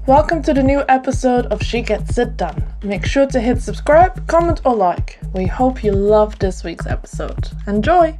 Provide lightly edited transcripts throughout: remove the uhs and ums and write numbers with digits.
Welcome to the new episode of She Gets It Done. Make sure to hit subscribe, comment or like. We hope you love this week's episode. Enjoy!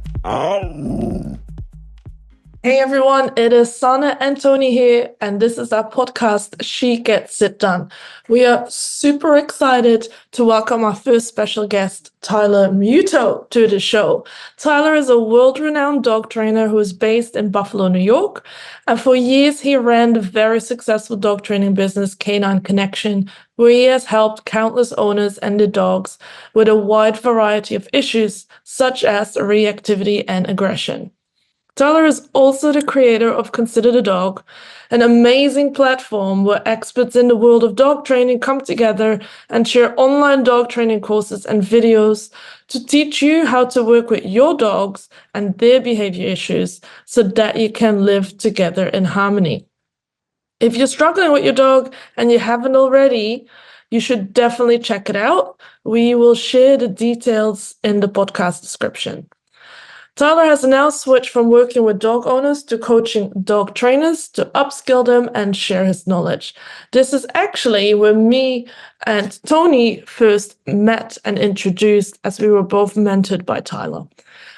Hey everyone, it is Sana and Tony here, and this is our podcast, She Gets It Done. We are super excited to welcome our first special guest, Tyler Muto, to the show. Tyler is a world-renowned dog trainer who is based in Buffalo, New York, and for years he ran the very successful dog training business, Canine Connection, where he has helped countless owners and their dogs with a wide variety of issues, such as reactivity and aggression. Tyler is also the creator of Consider the Dog, an amazing platform where experts in the world of dog training come together and share online dog training courses and videos to teach you how to work with your dogs and their behavior issues so that you can live together in harmony. If you're struggling with your dog and you haven't already, you should definitely check it out. We will share the details in the podcast description. Tyler has now switched from working with dog owners to coaching dog trainers to upskill them and share his knowledge. This is actually where me and Tony first met and introduced, as we were both mentored by Tyler.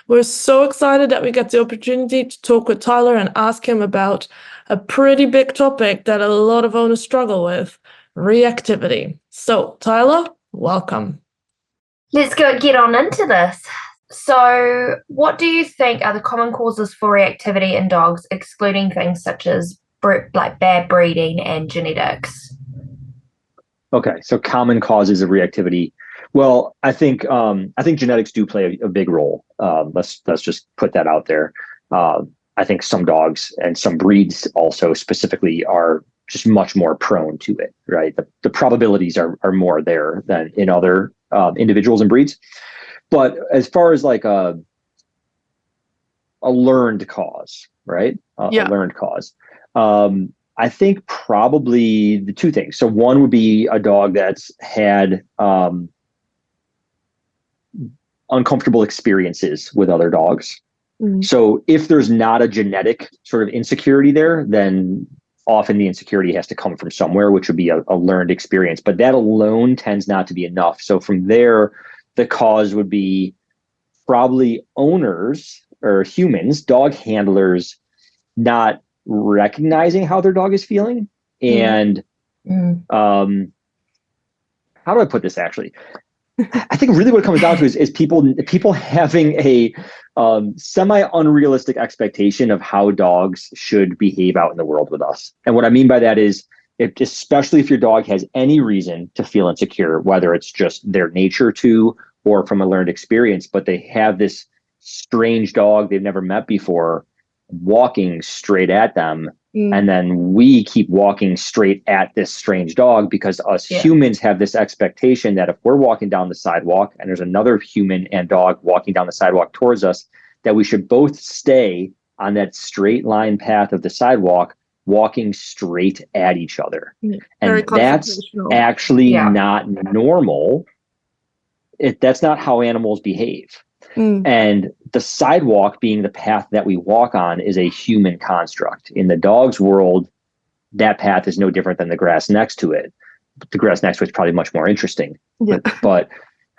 We're so excited that we get the opportunity to talk with Tyler and ask him about a pretty big topic that a lot of owners struggle with, reactivity. So, Tyler, welcome. Let's get on into this. So, what do you think are the common causes for reactivity in dogs, excluding things such as bad breeding and genetics? Okay, so common causes of reactivity. Well, I think genetics do play a big role. Let's just put that out there. I think some dogs and some breeds also specifically are just much more prone to it, right? The probabilities are more there than in other individuals and breeds. But as far as like a learned cause, right? A learned cause. I think probably the two things. So one would be a dog that's had uncomfortable experiences with other dogs. Mm-hmm. So if there's not a genetic sort of insecurity there, then often the insecurity has to come from somewhere, which would be a learned experience. But that alone tends not to be enough. So from there, the cause would be probably owners or humans, dog handlers, not recognizing how their dog is feeling. And how do I put this actually? I think really what it comes down to is people having a semi-unrealistic expectation of how dogs should behave out in the world with us. And what I mean by that is, especially if your dog has any reason to feel insecure, whether it's just their nature to or from a learned experience, but they have this strange dog they've never met before walking straight at them. And then we keep walking straight at this strange dog because us humans have this expectation that if we're walking down the sidewalk and there's another human and dog walking down the sidewalk towards us, that we should both stay on that straight line path of the sidewalk, walking straight at each other. And that's actually not normal. That's not how animals behave. And the sidewalk being the path that we walk on is a human construct. In the dog's world, that path is no different than the grass next to it. The grass next to it is probably much more interesting. Yeah. But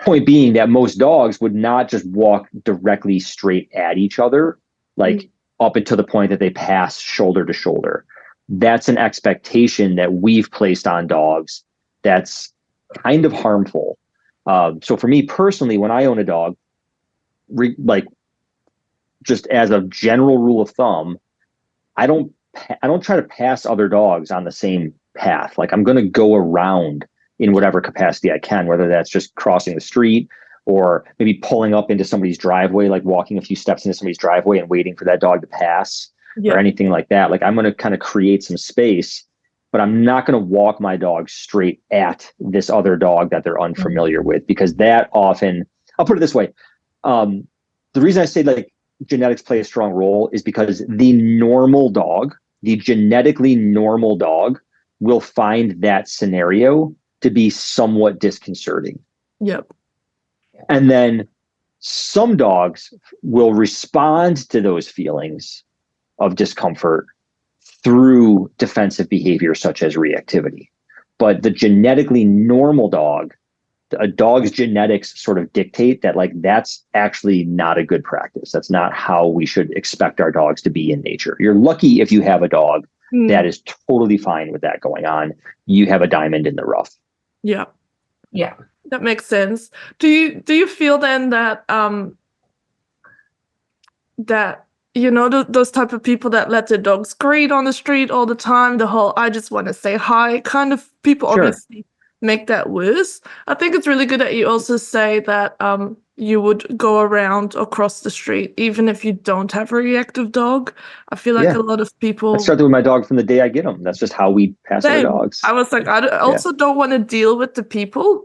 point being that most dogs would not just walk directly straight at each other, like up until the point that they pass shoulder to shoulder. That's an expectation that we've placed on dogs that's kind of harmful. So for me personally, when I own a dog, just as a general rule of thumb, I don't try to pass other dogs on the same path. Like I'm going to go around in whatever capacity I can, whether that's just crossing the street or maybe pulling up into somebody's driveway, like walking a few steps into somebody's driveway and waiting for that dog to pass or anything like that. Like I'm going to kind of create some space, but I'm not going to walk my dog straight at this other dog that they're unfamiliar with, because that often, I'll put it this way. The reason I say like genetics play a strong role is because the normal dog, the genetically normal dog, will find that scenario to be somewhat disconcerting. Yep. And then some dogs will respond to those feelings of discomfort through defensive behavior such as reactivity. But the genetically normal dog, a dog's genetics sort of dictate that, like, that's actually not a good practice. That's not how we should expect our dogs to be in nature. You're lucky if you have a dog that is totally fine with that going on. You have a diamond in the rough. Yeah. Yeah. That makes sense. Do you feel then that those type of people that let their dogs greet on the street all the time, the whole I just want to say hi kind of people, Sure. obviously make that worse? I think it's really good that you also say that you would go around across the street even if you don't have a reactive dog. I feel like a lot of people. I started with my dog from the day I get them. That's just how we pass our dogs. I was like, I don't want to deal with the people,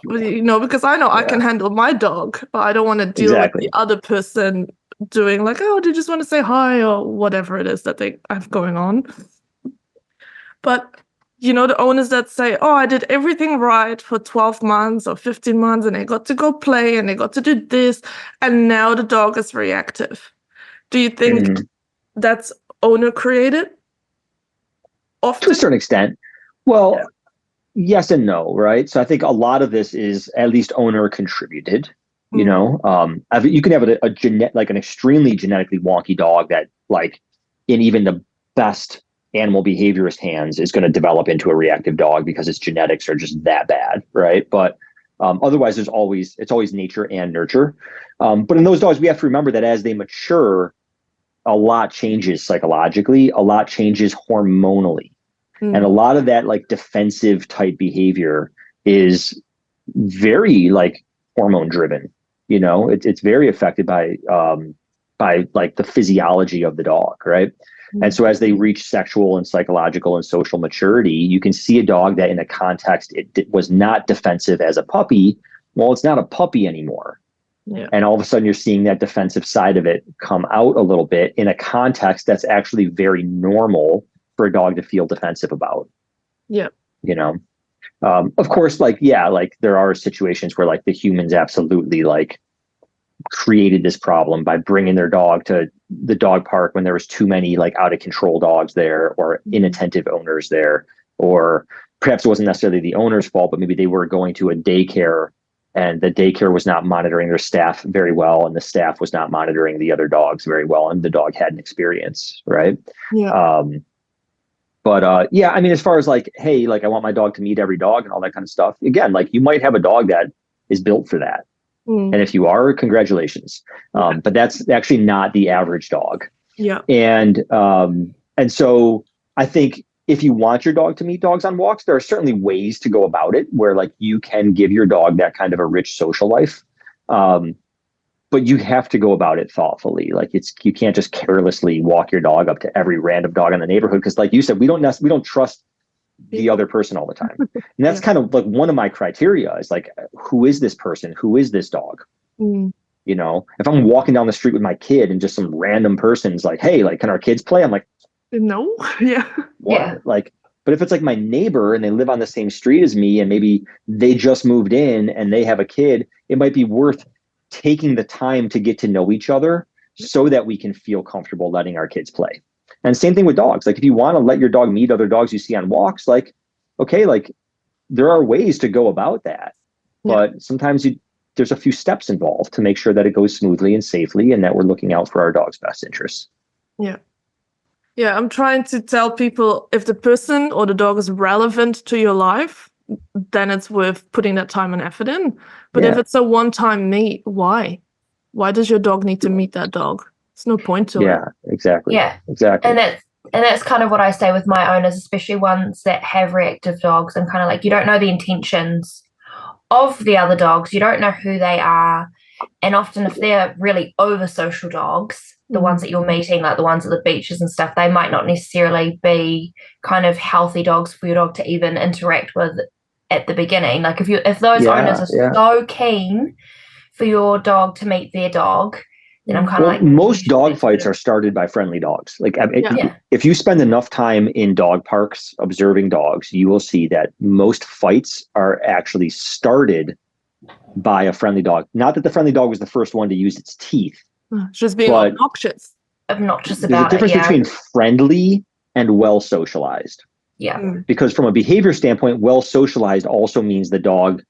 because I know I can handle my dog, but I don't want to deal with the other person doing like, oh, they just want to say hi or whatever it is that they have going on. But the owners that say, oh, I did everything right for 12 months or 15 months and they got to go play and they got to do this and now the dog is reactive. Do you think that's owner created? Often? To a certain extent. Well, yes and no, right? So I think a lot of this is at least owner contributed. You can have an extremely genetically wonky dog that, like, in even the best animal behaviorist hands is going to develop into a reactive dog because its genetics are just that bad, right? But otherwise, it's always nature and nurture. But in those dogs, we have to remember that as they mature, a lot changes psychologically, a lot changes hormonally, and a lot of that, like, defensive type behavior is very, like, hormone driven. It's very affected by like the physiology of the dog, right? And so as they reach sexual and psychological and social maturity, you can see a dog that in a context it was not defensive as a puppy. Well, it's not a puppy anymore. Yeah. And all of a sudden you're seeing that defensive side of it come out a little bit in a context that's actually very normal for a dog to feel defensive about. Yeah. Of course, there are situations where, like, the humans absolutely, like, created this problem by bringing their dog to the dog park when there was too many, like, out of control dogs there or inattentive owners there, or perhaps it wasn't necessarily the owner's fault, but maybe they were going to a daycare and the daycare was not monitoring their staff very well and the staff was not monitoring the other dogs very well and the dog had an experience, right? Yeah. But I mean, as far as, like, hey, like, I want my dog to meet every dog and all that kind of stuff. Again, like, you might have a dog that is built for that. And if you are, congratulations. But that's actually not the average dog. Yeah. And so I think if you want your dog to meet dogs on walks, there are certainly ways to go about it where, like, you can give your dog that kind of a rich social life. But you have to go about it thoughtfully. Like, you can't just carelessly walk your dog up to every random dog in the neighborhood. Because, like you said, we don't trust the other person all the time. And that's kind of like one of my criteria is, like, who is this person? Who is this dog? If I'm walking down the street with my kid and just some random person's like, hey, like, can our kids play? I'm like, no. Yeah. What? Yeah. Like, but if it's like my neighbor and they live on the same street as me and maybe they just moved in and they have a kid, it might be worth taking the time to get to know each other so that we can feel comfortable letting our kids play. And same thing with dogs. Like, if you want to let your dog meet other dogs you see on walks, like, okay, like, there are ways to go about that. But sometimes there's a few steps involved to make sure that it goes smoothly and safely and that we're looking out for our dog's best interests. Yeah. Yeah, I'm trying to tell people if the person or the dog is relevant to your life, then it's worth putting that time and effort in. But if it's a one-time meet, why? Why does your dog need to meet that dog? There's no point to it. Yeah, exactly. Yeah, exactly. And that's kind of what I say with my owners, especially ones that have reactive dogs, and kind of like, you don't know the intentions of the other dogs. You don't know who they are. And often if they're really over social dogs, the ones that you're meeting, like the ones at the beaches and stuff, they might not necessarily be kind of healthy dogs for your dog to even interact with at the beginning. Like, if those owners are so keen for your dog to meet their dog, then I'm kind of like, most dog fights are started by friendly dogs. Like, if you spend enough time in dog parks observing dogs, you will see that most fights are actually started by a friendly dog. Not that the friendly dog was the first one to use its teeth. Just being obnoxious about there's a difference between friendly and well socialized. Yeah. Because from a behavior standpoint, well socialized also means the dog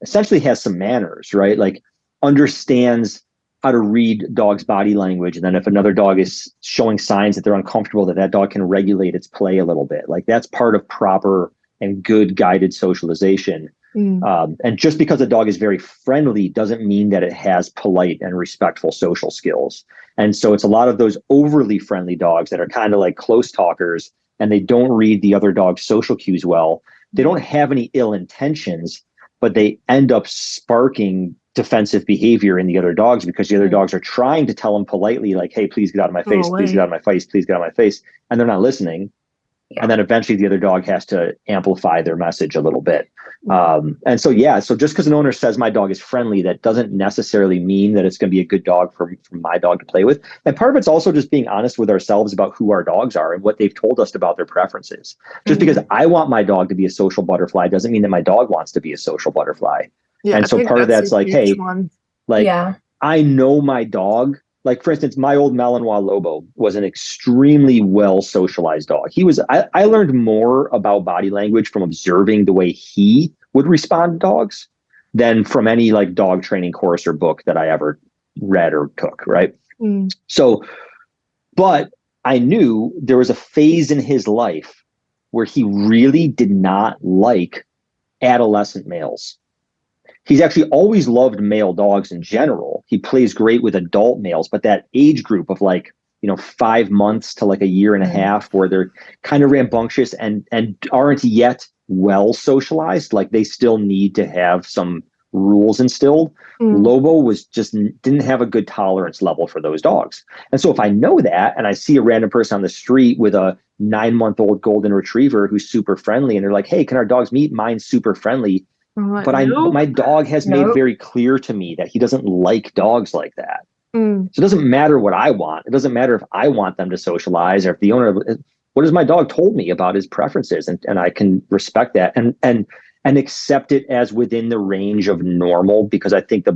essentially has some manners, right? Like understands how to read dog's body language. And then if another dog is showing signs that they're uncomfortable, that dog can regulate its play a little bit. Like that's part of proper and good guided socialization. And just because a dog is very friendly doesn't mean that it has polite and respectful social skills. And so it's a lot of those overly friendly dogs that are kind of like close talkers, and they don't read the other dog's social cues well. They don't have any ill intentions, but they end up sparking defensive behavior in the other dogs because the other dogs are trying to tell them politely, like, hey, please get out of my face, please get out of my face, please get out of my face. And they're not listening. And then eventually the other dog has to amplify their message a little bit. And so just because an owner says my dog is friendly, that doesn't necessarily mean that it's going to be a good dog for my dog to play with. And part of it's also just being honest with ourselves about who our dogs are and what they've told us about their preferences. Just because I want my dog to be a social butterfly doesn't mean that my dog wants to be a social butterfly. Yeah, and so part of that's like, hey, I know my dog. Like, for instance, my old Malinois Lobo was an extremely well socialized dog. I learned more about body language from observing the way he would respond to dogs than from any like dog training course or book that I ever read or took. Right. So, but I knew there was a phase in his life where he really did not like adolescent males. He's actually always loved male dogs in general. He plays great with adult males, but that age group of 5 months to like a year and a half where they're kind of rambunctious and aren't yet well socialized, like they still need to have some rules instilled. Lobo was just didn't have a good tolerance level for those dogs. And so if I know that and I see a random person on the street with a 9-month-old golden retriever who's super friendly and they're like, hey, can our dogs meet? Mine's super friendly. But my dog has made very clear to me that he doesn't like dogs like that. So it doesn't matter what I want. It doesn't matter if I want them to socialize or if the owner, what has my dog told me about his preferences? And I can respect that and accept it as within the range of normal, because I think the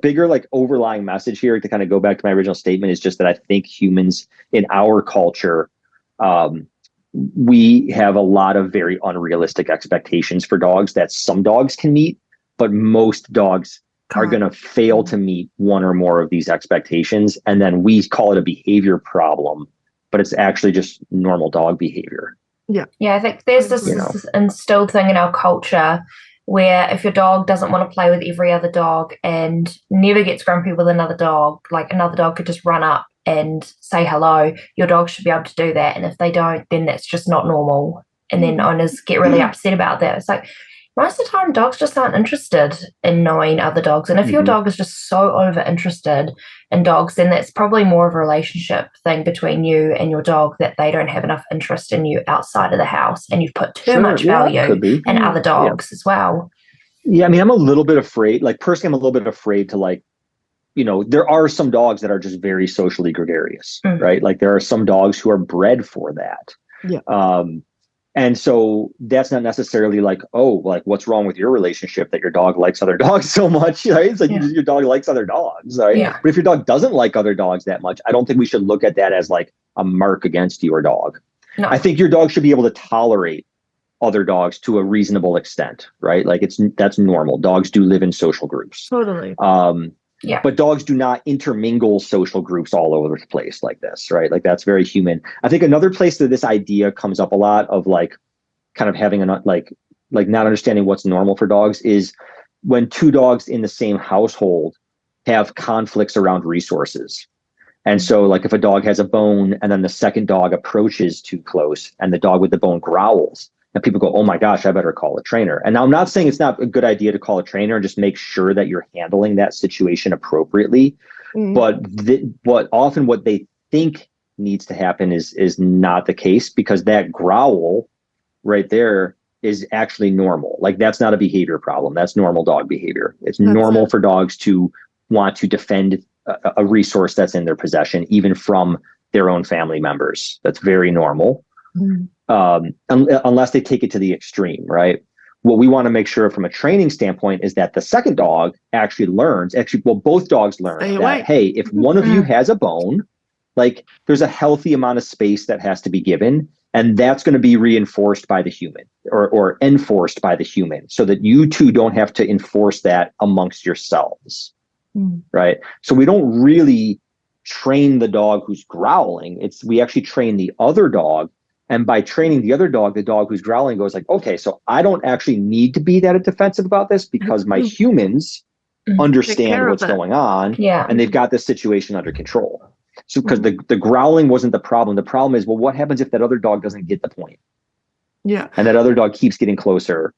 bigger like overlying message here, to kind of go back to my original statement, is just that I think humans in our culture, we have a lot of very unrealistic expectations for dogs that some dogs can meet, but most dogs are going to fail to meet one or more of these expectations. And then we call it a behavior problem, but it's actually just normal dog behavior. Yeah, I think there's this instilled thing in our culture where if your dog doesn't want to play with every other dog and never gets grumpy with another dog, like another dog could just run up and say hello, your dog should be able to do that. And if they don't, then that's just not normal. And then owners get really upset about that. It's like most of the time dogs just aren't interested in knowing other dogs. And if your dog is just so over interested in dogs, then that's probably more of a relationship thing between you and your dog, that they don't have enough interest in you outside of the house and you've put too much value in other dogs as well. Yeah, I mean, I'm a little bit afraid, like personally, I'm a little bit afraid to there are some dogs that are just very socially gregarious, right? Like there are some dogs who are bred for that. Yeah. And so that's not necessarily like, what's wrong with your relationship that your dog likes other dogs so much, right? It's like your dog likes other dogs, right? Yeah. But if your dog doesn't like other dogs that much, I don't think we should look at that as like a mark against your dog. No. I think your dog should be able to tolerate other dogs to a reasonable extent, right? Like that's normal. Dogs do live in social groups. Totally. Yeah. But dogs do not intermingle social groups all over the place like this, right? Like that's very human. I think another place that this idea comes up a lot of like kind of having like not understanding what's normal for dogs is when two dogs in the same household have conflicts around resources. And so like if a dog has a bone and then the second dog approaches too close and the dog with the bone growls, and people go, oh my gosh, I better call a trainer. And now I'm not saying it's not a good idea to call a trainer and just make sure that you're handling that situation appropriately. But often what they think needs to happen is not the case, because that growl right there is actually normal. Like that's not a behavior problem. That's normal dog behavior. It's normal for dogs to want to defend a resource that's in their possession, even from their own family members. That's very normal. Unless they take it to the extreme, right? What we want to make sure from a training standpoint is that the second dog actually learns, both dogs learn that, hey, if one of you has a bone, Like there's a healthy amount of space that has to be given, and that's going to be reinforced by the human or enforced by the human, so that you two don't have to enforce that amongst yourselves. Right. So we don't really train the dog who's growling. We actually train the other dog. And by training the other dog, the dog who's growling goes like, okay, so I don't actually need to be that defensive about this because my humans understand what's going on, and they've got this situation under control. So because the growling wasn't the problem. The problem is, well, what happens if that other dog doesn't get the point? Yeah. And that other dog keeps getting closer.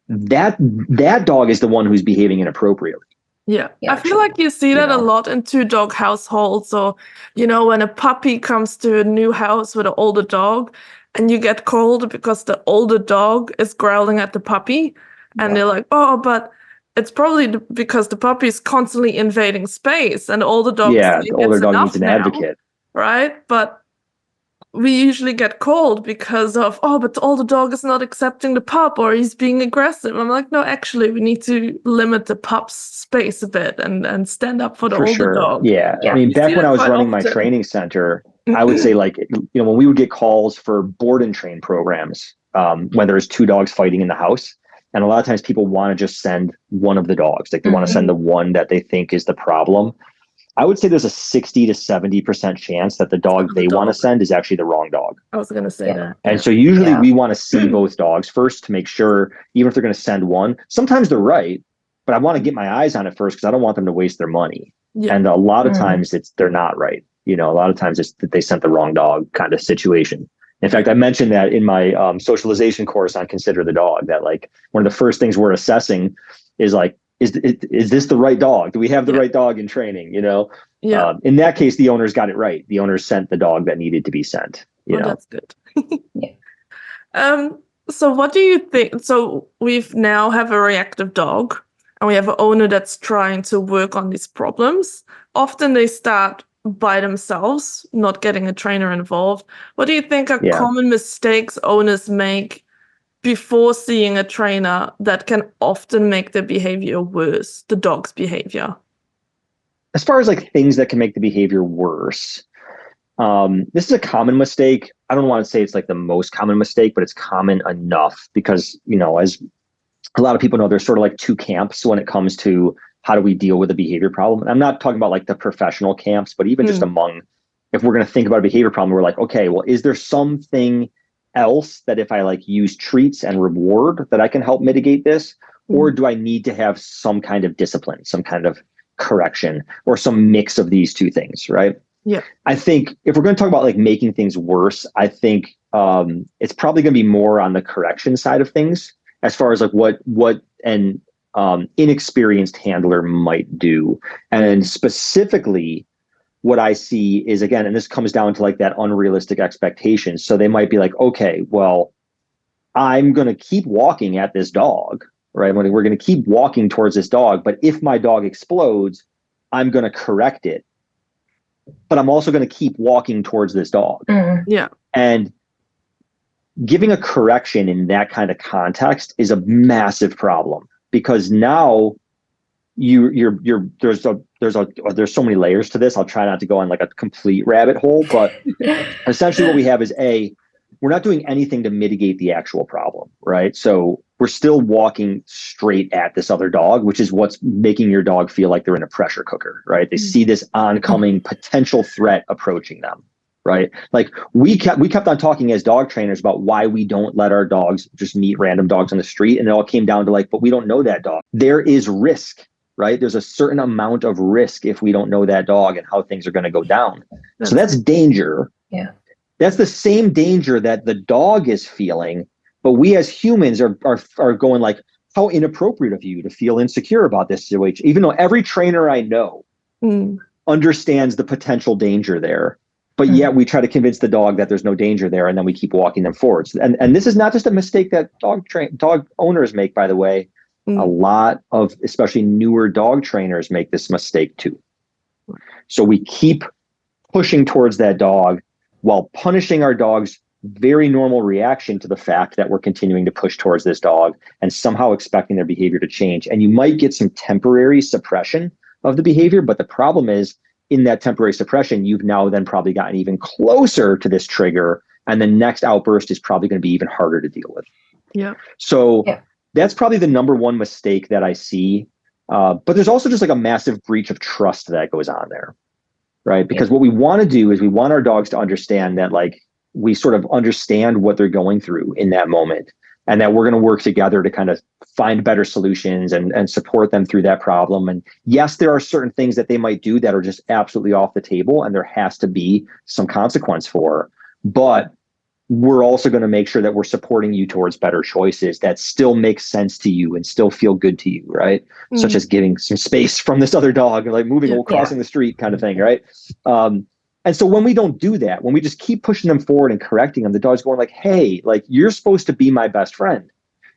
That dog is the one who's behaving inappropriately. Yeah, I feel like you see that a lot in two-dog households. So, when a puppy comes to a new house with an older dog and you get cold because the older dog is growling at the puppy, and they're like, oh, but it's probably because the puppy is constantly invading space, and the older dog the older dog needs an advocate. Right? But we usually get cold because of, but the older dog is not accepting the pup, or he's being aggressive. I'm like, no, actually, we need to limit the pup's space a bit and stand up for the older dog. Yeah. I mean, back when I was running my training center, I would say when we would get calls for board and train programs, when there's two dogs fighting in the house, and a lot of times people want to just send one of the dogs. Like they want to send the one that they think is the problem. I would say there's a 60 to 70% chance that the dog they want to send is actually the wrong dog. I was going to say that. And so usually we want to see both dogs first to make sure, even if they're going to send one, sometimes they're right, but I want to get my eyes on it first because I don't want them to waste their money. Yeah. And a lot of times they're not right. A lot of times it's that they sent the wrong dog kind of situation. In fact, I mentioned that in my socialization course on Consider the Dog, that like one of the first things we're assessing is like, is this the right dog? Do we have the right dog in training? In that case, the owners got it right. The owners sent the dog that needed to be sent. That's good. So what do you think? So we've now have a reactive dog, and we have an owner that's trying to work on these problems. Often they start by themselves, not getting a trainer involved. What do you think are common mistakes owners make before seeing a trainer that can often make the behavior worse, the dog's behavior? As far as like things that can make the behavior worse, this is a common mistake. I don't want to say it's like the most common mistake, but it's common enough because, as a lot of people know, there's sort of like two camps when it comes to how do we deal with a behavior problem. And I'm not talking about like the professional camps, but even just among, if we're going to think about a behavior problem, we're like, okay, well, is there something else that if I like use treats and reward that I can help mitigate this? Or do I need to have some kind of discipline, some kind of correction, or some mix of these two things, right? Yeah. I think if we're going to talk about like making things worse, I think it's probably going to be more on the correction side of things as far as like what an inexperienced handler might do. And specifically, what I see is, again, and this comes down to like that unrealistic expectation. So they might be like, okay, well, I'm going to keep walking at this dog, right? We're going to keep walking towards this dog. But if my dog explodes, I'm going to correct it. But I'm also going to keep walking towards this dog. Yeah. And giving a correction in that kind of context is a massive problem because now there's so many layers to this. I'll try not to go on like a complete rabbit hole, but essentially what we have is we're not doing anything to mitigate the actual problem, right? So we're still walking straight at this other dog, which is what's making your dog feel like they're in a pressure cooker, right? They see this oncoming potential threat approaching them, right? Like we kept on talking as dog trainers about why we don't let our dogs just meet random dogs on the street. And it all came down to like, but we don't know that dog. There is risk, right? There's a certain amount of risk if we don't know that dog and how things are going to go down. So that's danger. Yeah. That's the same danger that the dog is feeling, but we as humans are going like, how inappropriate of you to feel insecure about this situation, even though every trainer I know understands the potential danger there. But yet we try to convince the dog that there's no danger there, and then we keep walking them forwards. And this is not just a mistake that dog owners make, by the way. A lot of especially newer dog trainers make this mistake too. So we keep pushing towards that dog while punishing our dog's very normal reaction to the fact that we're continuing to push towards this dog and somehow expecting their behavior to change. And you might get some temporary suppression of the behavior, but the problem is in that temporary suppression, you've now then probably gotten even closer to this trigger. And the next outburst is probably going to be even harder to deal with. Yeah. So that's probably the number one mistake that I see. But there's also just like a massive breach of trust that goes on there, right? Because what we want to do is we want our dogs to understand that like we sort of understand what they're going through in that moment, and that we're going to work together to kind of find better solutions and support them through that problem. And yes, there are certain things that they might do that are just absolutely off the table, and there has to be some consequence for, but we're also going to make sure that we're supporting you towards better choices that still make sense to you and still feel good to you, right? Such as giving some space from this other dog, like moving or crossing the street kind of thing, right? And so when we don't do that, when we just keep pushing them forward and correcting them, the dog's going like, hey, like you're supposed to be my best friend.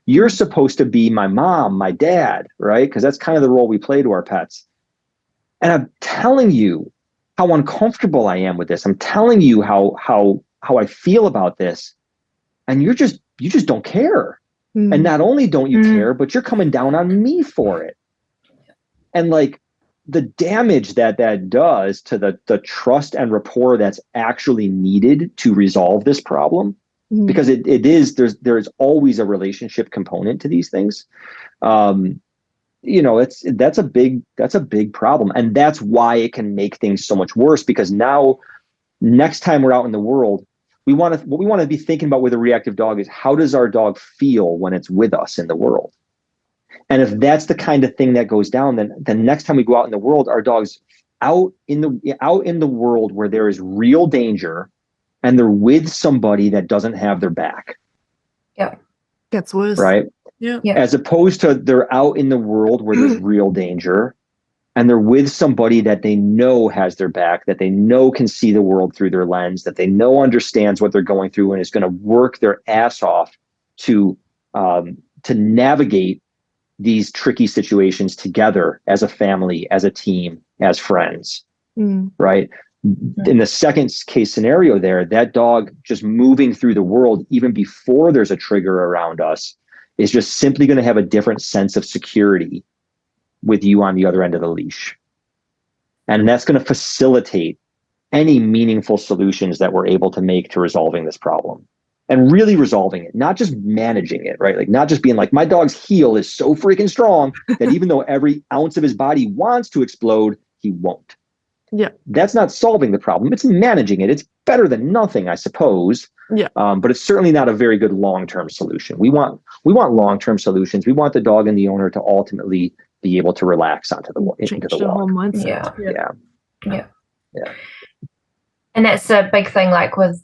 You're supposed to be my mom, my dad, right? Because that's kind of the role we play to our pets. And I'm telling you how uncomfortable I am with this. I'm telling you how I feel about this. And you just don't care. And not only don't you care, but you're coming down on me for it. And like the damage that does to the trust and rapport that's actually needed to resolve this problem, because there's always a relationship component to these things. That's a big problem. And that's why it can make things so much worse, because now next time we're out in the world, what we want to be thinking about with a reactive dog is, how does our dog feel when it's with us in the world? And if that's the kind of thing that goes down, then next time we go out in the world, our dog's out in the world where there is real danger, and they're with somebody that doesn't have their back. Yeah. Gets worse. Right? Yeah. As opposed to they're out in the world where there's real danger, and they're with somebody that they know has their back, that they know can see the world through their lens, that they know understands what they're going through and is going to work their ass off to navigate these tricky situations together as a family, as a team, as friends, right? In the second case scenario there, that dog just moving through the world, even before there's a trigger around us, is just simply going to have a different sense of security with you on the other end of the leash. And that's going to facilitate any meaningful solutions that we're able to make to resolving this problem. And really resolving it, not just managing it, right? Like not just being like, my dog's heel is so freaking strong that even though every ounce of his body wants to explode, he won't. Yeah. That's not solving the problem. It's managing it. It's better than nothing, I suppose. Yeah. But it's certainly not a very good long-term solution. We want long-term solutions. We want the dog and the owner to ultimately be able to relax into the walk. Whole mindset. Yeah. And that's a big thing, like with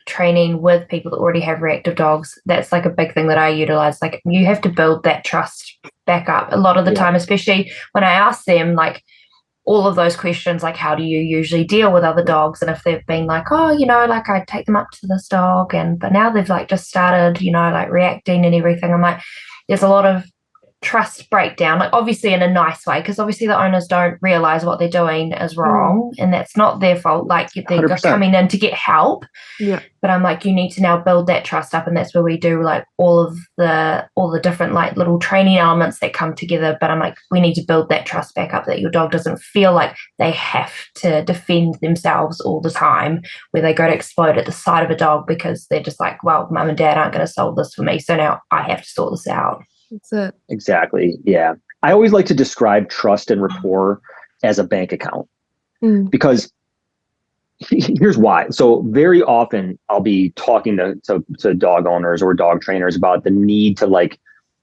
training with people that already have reactive dogs. That's like a big thing that I utilize. Like you have to build that trust back up a lot of the time, especially when I ask them like all of those questions, like how do you usually deal with other dogs? And if they've been like, oh, like I take them up to this dog, but now they've like just started, like reacting and everything. I'm like, there's a lot of trust breakdown, like obviously in a nice way, because obviously the owners don't realize what they're doing is wrong, and that's not their fault. Like they're 100%. coming in to get help. Yeah. But I'm like, you need to now build that trust up, and that's where we do like all the different like little training elements that come together. But I'm like, we need to build that trust back up, that your dog doesn't feel like they have to defend themselves all the time, where they go to explode at the sight of a dog because they're just like, well, mum and dad aren't going to solve this for me, so now I have to sort this out. That's it. Exactly. Yeah. I always like to describe trust and rapport as a bank account, because here's why. So very often I'll be talking to dog owners or dog trainers about the need to like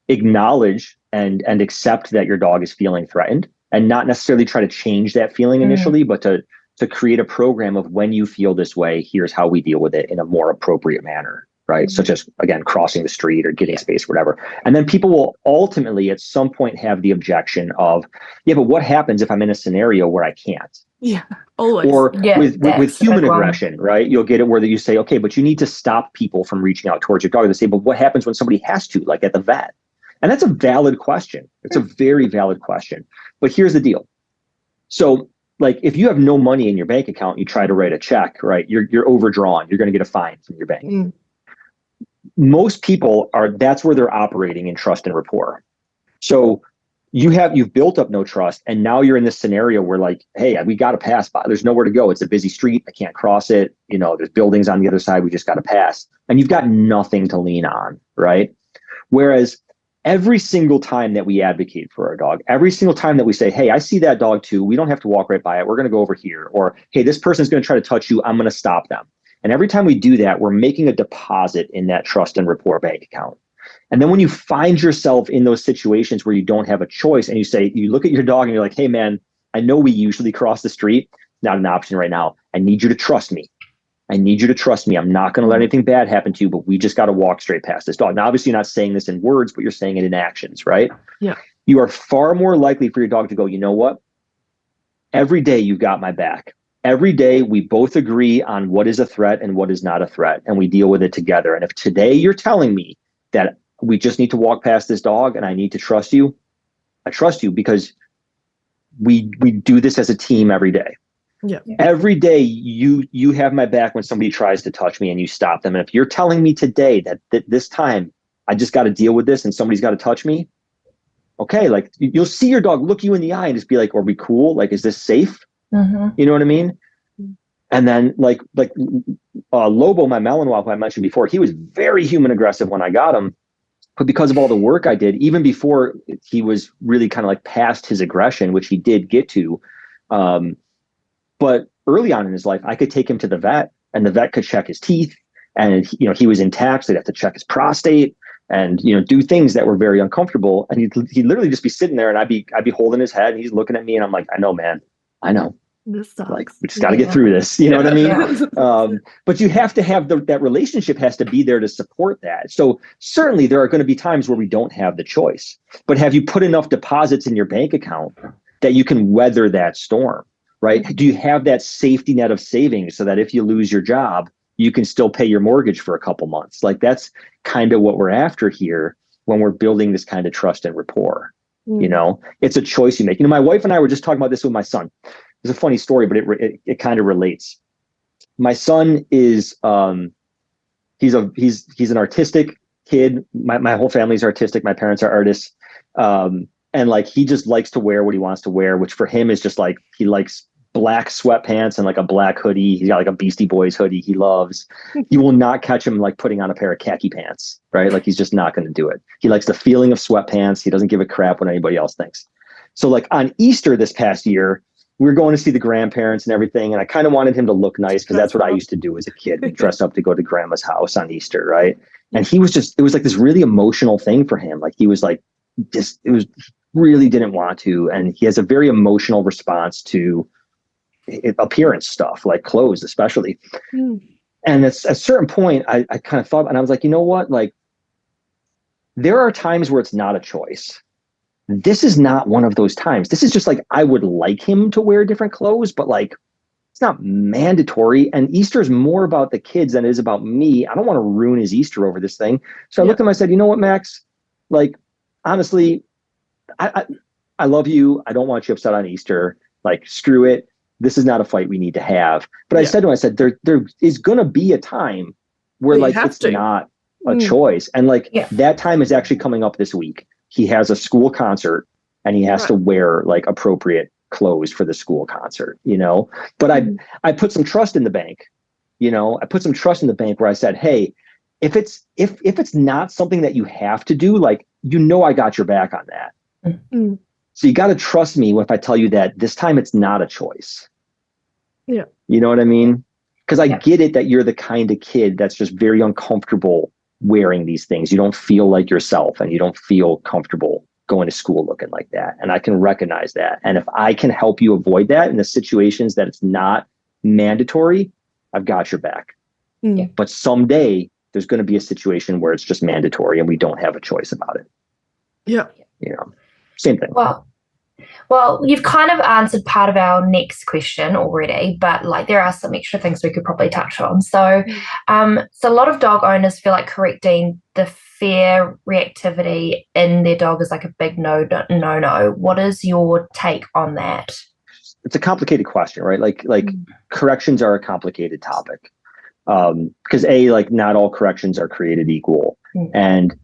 acknowledge and accept that your dog is feeling threatened, and not necessarily try to change that feeling initially, but to create a program of, when you feel this way, here's how we deal with it in a more appropriate manner. Right. Such as, again, crossing the street or getting space, whatever. And then people will ultimately at some point have the objection of, yeah, but what happens if I'm in a scenario where I can't? Yeah, always. Or with human aggression, right? You'll get it where you say, okay, but you need to stop people from reaching out towards your dog. They say, but what happens when somebody has to, like at the vet? And that's a valid question. It's a very valid question. But here's the deal. So like if you have no money in your bank account, you try to write a check, right? You're overdrawn. You're going to get a fine from your bank. Most people that's where they're operating in trust and rapport. So you've built up no trust, and now you're in this scenario where like, hey, we got to pass by. There's nowhere to go. It's a busy street. I can't cross it. There's buildings on the other side. We just got to pass, and you've got nothing to lean on, right? Whereas every single time that we advocate for our dog, every single time that we say, hey, I see that dog too. We don't have to walk right by it. We're going to go over here. Or, hey, this person's going to try to touch you. I'm going to stop them. And every time we do that, we're making a deposit in that trust and rapport bank account. And then when you find yourself in those situations where you don't have a choice, and you look at your dog and you're like, hey, man, I know we usually cross the street. Not an option right now. I need you to trust me. I'm not going to let anything bad happen to you, but we just got to walk straight past this dog. Now, obviously, you're not saying this in words, but you're saying it in actions, right? Yeah. You are far more likely for your dog to go, you know what? Every day you've got my back. Every day we both agree on what is a threat and what is not a threat, and we deal with it together. And if today you're telling me that we just need to walk past this dog and I need to trust you, I trust you because we do this as a team every day. Yeah. Every day you have my back when somebody tries to touch me and you stop them. And if you're telling me today that this time I just got to deal with this and somebody's got to touch me, okay, like you'll see your dog look you in the eye and just be like, are we cool? Like, is this safe? Mm-hmm. You know what I mean? And then like Lobo, my Malinois, who I mentioned before, he was very human aggressive when I got him. But because of all the work I did, even before he was really kind of like past his aggression, which he did get to, but early on in his life, I could take him to the vet and the vet could check his teeth and, he was intact. So they'd have to check his prostate and, do things that were very uncomfortable. And he'd literally just be sitting there and I'd be holding his head and he's looking at me and I'm like, I know, man, I know. This sucks. Like, we just got to get through this. You know what I mean? But you have to have that relationship has to be there to support that. So certainly there are going to be times where we don't have the choice, but have you put enough deposits in your bank account that you can weather that storm, right? Do you have that safety net of savings so that if you lose your job, you can still pay your mortgage for a couple months? Like that's kind of what we're after here when we're building this kind of trust and rapport. It's a choice you make. My wife and I were just talking about this with my son. It's a funny story, but it kind of relates. My son is he's an artistic kid. My whole family's artistic. My parents are artists, and like he just likes to wear what he wants to wear, which for him is just like he likes black sweatpants and like a black hoodie. He's got like a Beastie Boys hoodie he loves. You will not catch him like putting on a pair of khaki pants, right? Like he's just not going to do it. He likes the feeling of sweatpants. He doesn't give a crap what anybody else thinks. So like on Easter this past year, we were going to see the grandparents and everything. And I kind of wanted him to look nice because that's what I used to do as a kid, dress up to go to grandma's house on Easter. Right. And it was like this really emotional thing for him. Like he was like, really didn't want to. And he has a very emotional response to appearance stuff, like clothes, especially. And at a certain point, I kind of thought, and I was like, you know what? Like there are times where it's not a choice. This is not one of those times. This is just like, I would like him to wear different clothes, but like, it's not mandatory. And Easter is more about the kids than it is about me. I don't want to ruin his Easter over this thing. So I looked at him, I said, you know what, Max, like, honestly, I love you. I don't want you upset on Easter. Like, screw it. This is not a fight we need to have. But I said to him, there is going to be a time where like, it's not a choice. And like that time is actually coming up this week. He has a school concert and he has to wear like appropriate clothes for the school concert, but I put some trust in the bank, I put some trust in the bank where I said, hey, if it's not something that you have to do, like, I got your back on that. So you got to trust me if I tell you that this time it's not a choice. Yeah. You know what I mean? Because I get it that you're the kind of kid that's just very uncomfortable wearing these things. You don't feel like yourself and you don't feel comfortable going to school looking like that. And I can recognize that. And if I can help you avoid that in the situations that it's not mandatory, I've got your back. But someday there's going to be a situation where it's just mandatory and we don't have a choice about it. Yeah. Same thing. Well, you've kind of answered part of our next question already, but like there are some extra things we could probably touch on. So, so a lot of dog owners feel like correcting the fear reactivity in their dog is like a big no. What is your take on that? It's a complicated question, right? Like corrections are a complicated topic because like not all corrections are created equal. And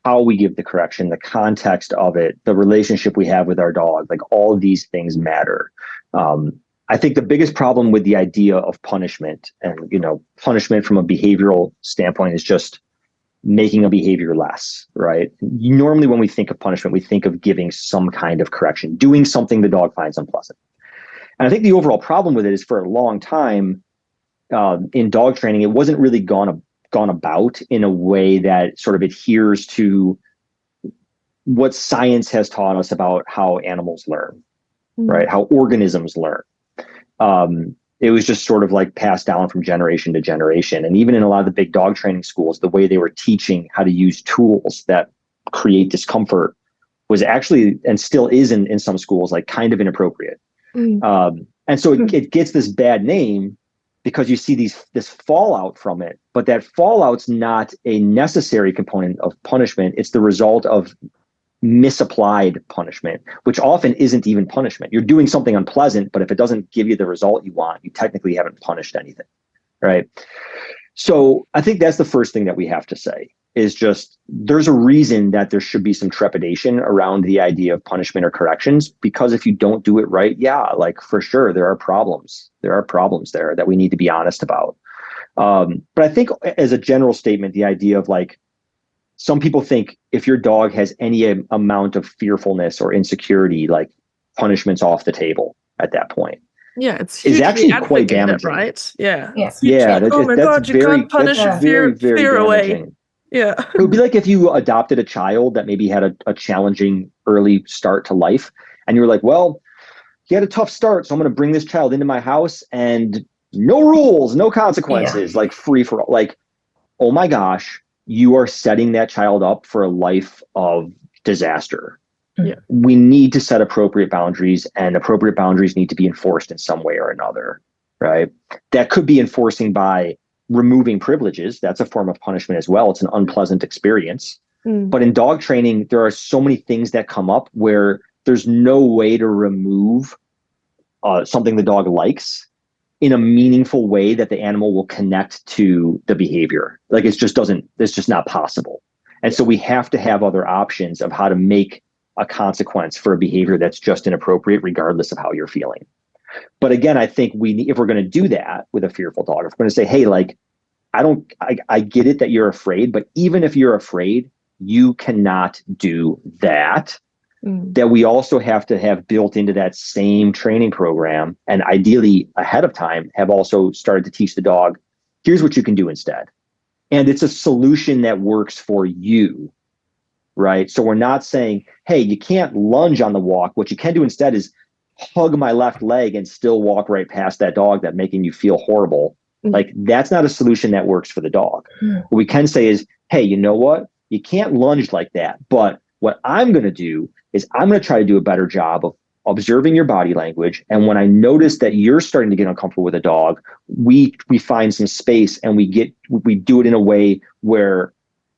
how we give the correction, the context of it, the relationship we have with our dog, like all of these things matter. I think the biggest problem with the idea of punishment and, punishment from a behavioral standpoint is just making a behavior less, right? Normally when we think of punishment, we think of giving some kind of correction, doing something the dog finds unpleasant. And I think the overall problem with it is for a long time in dog training, it wasn't really gone about in a way that sort of adheres to what science has taught us about how animals learn, right? How organisms learn. It was just sort of like passed down from generation to generation. And even in a lot of the big dog training schools, the way they were teaching how to use tools that create discomfort was actually, and still is in some schools, like kind of inappropriate. And so it gets this bad name because you see this fallout from it, but that fallout's not a necessary component of punishment. It's the result of misapplied punishment, which often isn't even punishment. You're doing something unpleasant, but if it doesn't give you the result you want, you technically haven't punished anything, right? So I think that's the first thing that we have to say is just there's a reason that there should be some trepidation around the idea of punishment or corrections, because if you don't do it right, like for sure, there are problems. There are problems there that we need to be honest about. But I think as a general statement, the idea of like, some people think if your dog has any amount of fearfulness or insecurity, like punishment's off the table at that point. Yeah, it's actually quite damaging, right? Yeah. Oh my God, you can't punish fear away. Yeah. It would be like if you adopted a child that maybe had a challenging early start to life, and you were like, well, he had a tough start, so I'm going to bring this child into my house and no rules, no consequences, like free for all. Like, oh my gosh, you are setting that child up for a life of disaster. Yeah. We need to set appropriate boundaries, and appropriate boundaries need to be enforced in some way or another, right? That could be enforcing by removing privileges. That's a form of punishment as well. It's an unpleasant experience. But in dog training, there are so many things that come up where there's no way to remove something the dog likes in a meaningful way that the animal will connect to the behavior. Like it's just not possible. And so we have to have other options of how to make a consequence for a behavior that's just inappropriate, regardless of how you're feeling. But again, I think if we're going to do that with a fearful dog, if we're going to say, hey, like, I get it that you're afraid, but even if you're afraid, you cannot do that. That we also have to have built into that same training program, and ideally ahead of time have also started to teach the dog, here's what you can do instead. And it's a solution that works for you, right? So we're not saying, hey, you can't lunge on the walk. What you can do instead is hug my left leg and still walk right past that dog that's making you feel horrible. Like that's not a solution that works for the dog. What we can say is, hey, you know what? You can't lunge like that. But what I'm going to do is I'm going to try to do a better job of observing your body language. And when I notice that you're starting to get uncomfortable with a dog, we find some space and we do it in a way where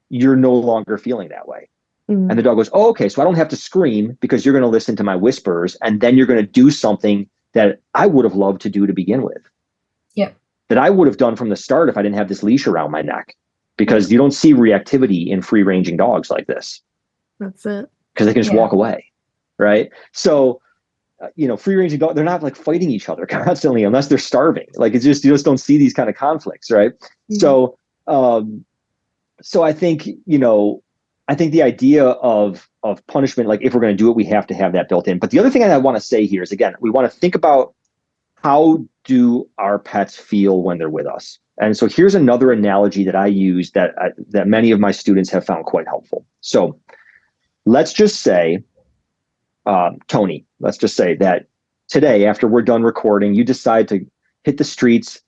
you're no longer feeling that way. And the dog goes, oh, okay, so I don't have to scream because you're going to listen to my whispers. And then you're going to do something that I would have loved to do to begin with. Yeah. That I would have done from the start if I didn't have this leash around my neck, because you don't see reactivity in free ranging dogs like this. That's it. Because they can just walk away. Right. So, free ranging dogs, they're not like fighting each other constantly unless they're starving. Like it's just, you just don't see these kind of conflicts. Right. So I think, I think the idea of punishment, like if we're going to do it, we have to have that built in. But the other thing I want to say here is, again, we want to think about how do our pets feel when they're with us. And so here's another analogy that I use that many of my students have found quite helpful. So let's just say, Tony, let's just say that today, after we're done recording, you decide to hit the streets,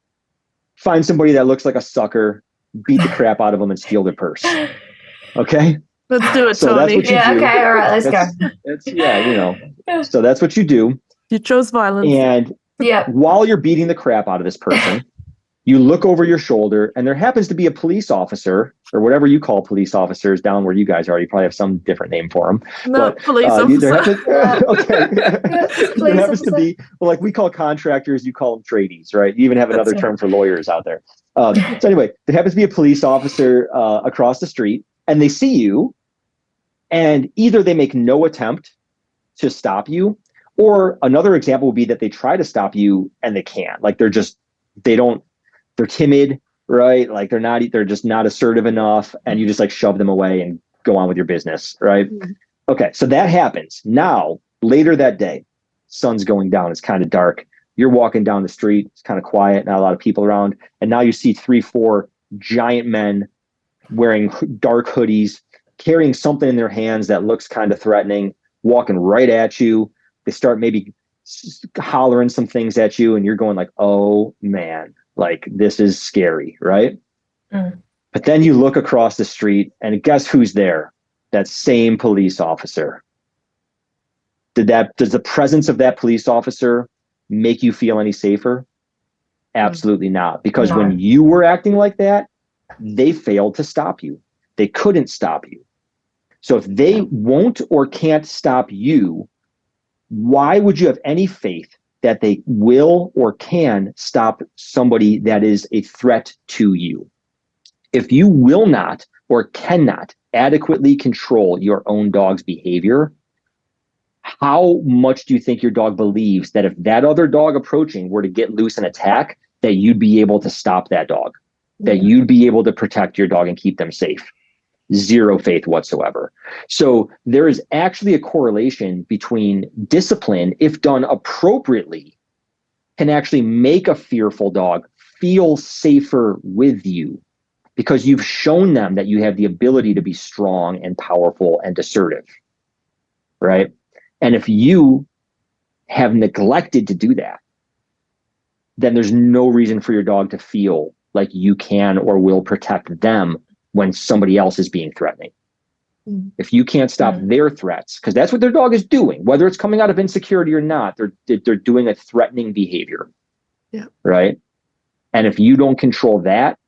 find somebody that looks like a sucker, beat the crap out of them, and steal their purse. Okay? Let's do it, so Tony. That's what you do. Okay, all right, let's go. So that's what you do. You chose violence. And while you're beating the crap out of this person, you look over your shoulder, and there happens to be a police officer, or whatever you call police officers down where you guys are. You probably have some different name for them. No, police officer. There happens to be, well, like we call contractors, you call them tradies, right? You even have another term for lawyers out there. So anyway, there happens to be a police officer across the street, and they see you, And either they make no attempt to stop you, or another example would be that they try to stop you and they can't. Like they're timid, right? Like they're just not assertive enough, and you just like shove them away and go on with your business, right? Mm. Okay, so that happens. Now, later that day, sun's going down, it's kind of dark. You're walking down the street, it's kind of quiet, not a lot of people around. And now you see 3-4 giant men wearing dark hoodies, carrying something in their hands that looks kind of threatening, walking right at you. They start maybe hollering some things at you, and you're going like, oh man, like this is scary, right? Mm. But then you look across the street, and guess who's there? That same police officer. Does the presence of that police officer make you feel any safer? Absolutely not. Because when you were acting like that, they failed to stop you. They couldn't stop you. So if they won't or can't stop you, why would you have any faith that they will or can stop somebody that is a threat to you? If you will not or cannot adequately control your own dog's behavior, how much do you think your dog believes that if that other dog approaching were to get loose and attack, that you'd be able to stop that dog, that you'd be able to protect your dog and keep them safe? Zero faith whatsoever. So there is actually a correlation between discipline, if done appropriately, can actually make a fearful dog feel safer with you, because you've shown them that you have the ability to be strong and powerful and assertive, right? And if you have neglected to do that, then there's no reason for your dog to feel like you can or will protect them when somebody else is being threatening. If you can't stop their threats, because that's what their dog is doing, whether it's coming out of insecurity or not, they're doing a threatening behavior, right? And if you don't control that,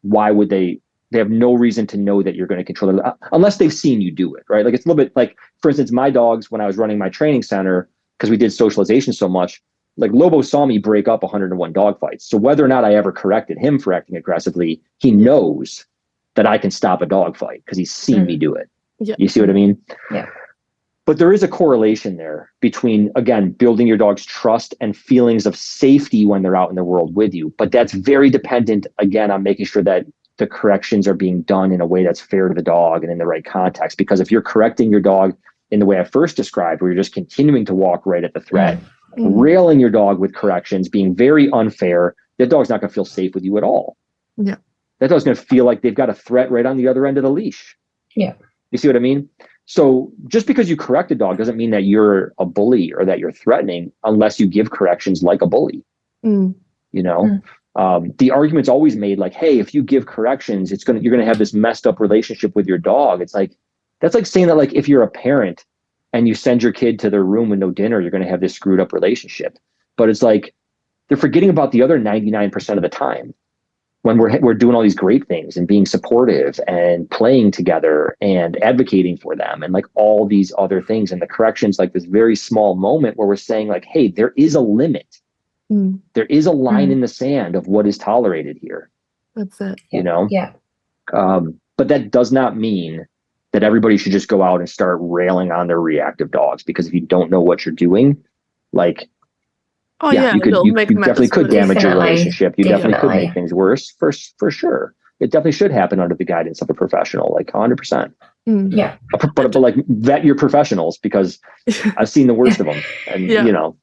why would they have no reason to know that you're going to control it unless they've seen you do it, right? Like it's a little bit like, for instance, my dogs, when I was running my training center, because we did socialization so much, like Lobo saw me break up 101 dog fights. So whether or not I ever corrected him for acting aggressively, he knows that I can stop a dog fight because he's seen me do it. You see what I mean? Yeah. But there is a correlation there between, again, building your dog's trust and feelings of safety when they're out in the world with you. But that's very dependent, again, on making sure that the corrections are being done in a way that's fair to the dog and in the right context. Because if you're correcting your dog in the way I first described, where you're just continuing to walk right at the threat, railing your dog with corrections, being very unfair, that dog's not going to feel safe with you at all. Yeah. That dog's going to feel like they've got a threat right on the other end of the leash. Yeah. You see what I mean? So just because you correct a dog doesn't mean that you're a bully or that you're threatening unless you give corrections like a bully. You know, the argument's always made like, hey, if you give corrections, you're going to have this messed up relationship with your dog. It's like, that's like saying that like if you're a parent and you send your kid to their room with no dinner, you're going to have this screwed up relationship. But it's like they're forgetting about the other 99% of the time when we're doing all these great things and being supportive and playing together and advocating for them and like all these other things. And the corrections, like this very small moment where we're saying like, hey, there is a limit. There is a line in the sand of what is tolerated here. That's it. You know? Yeah. But that does not mean that everybody should just go out and start railing on their reactive dogs, because if you don't know what you're doing, like, you definitely could damage your relationship. You definitely could make things worse for sure. It definitely should happen under the guidance of a professional, like 100%. Yeah. But like vet your professionals, because I've seen the worst of them. And, you know.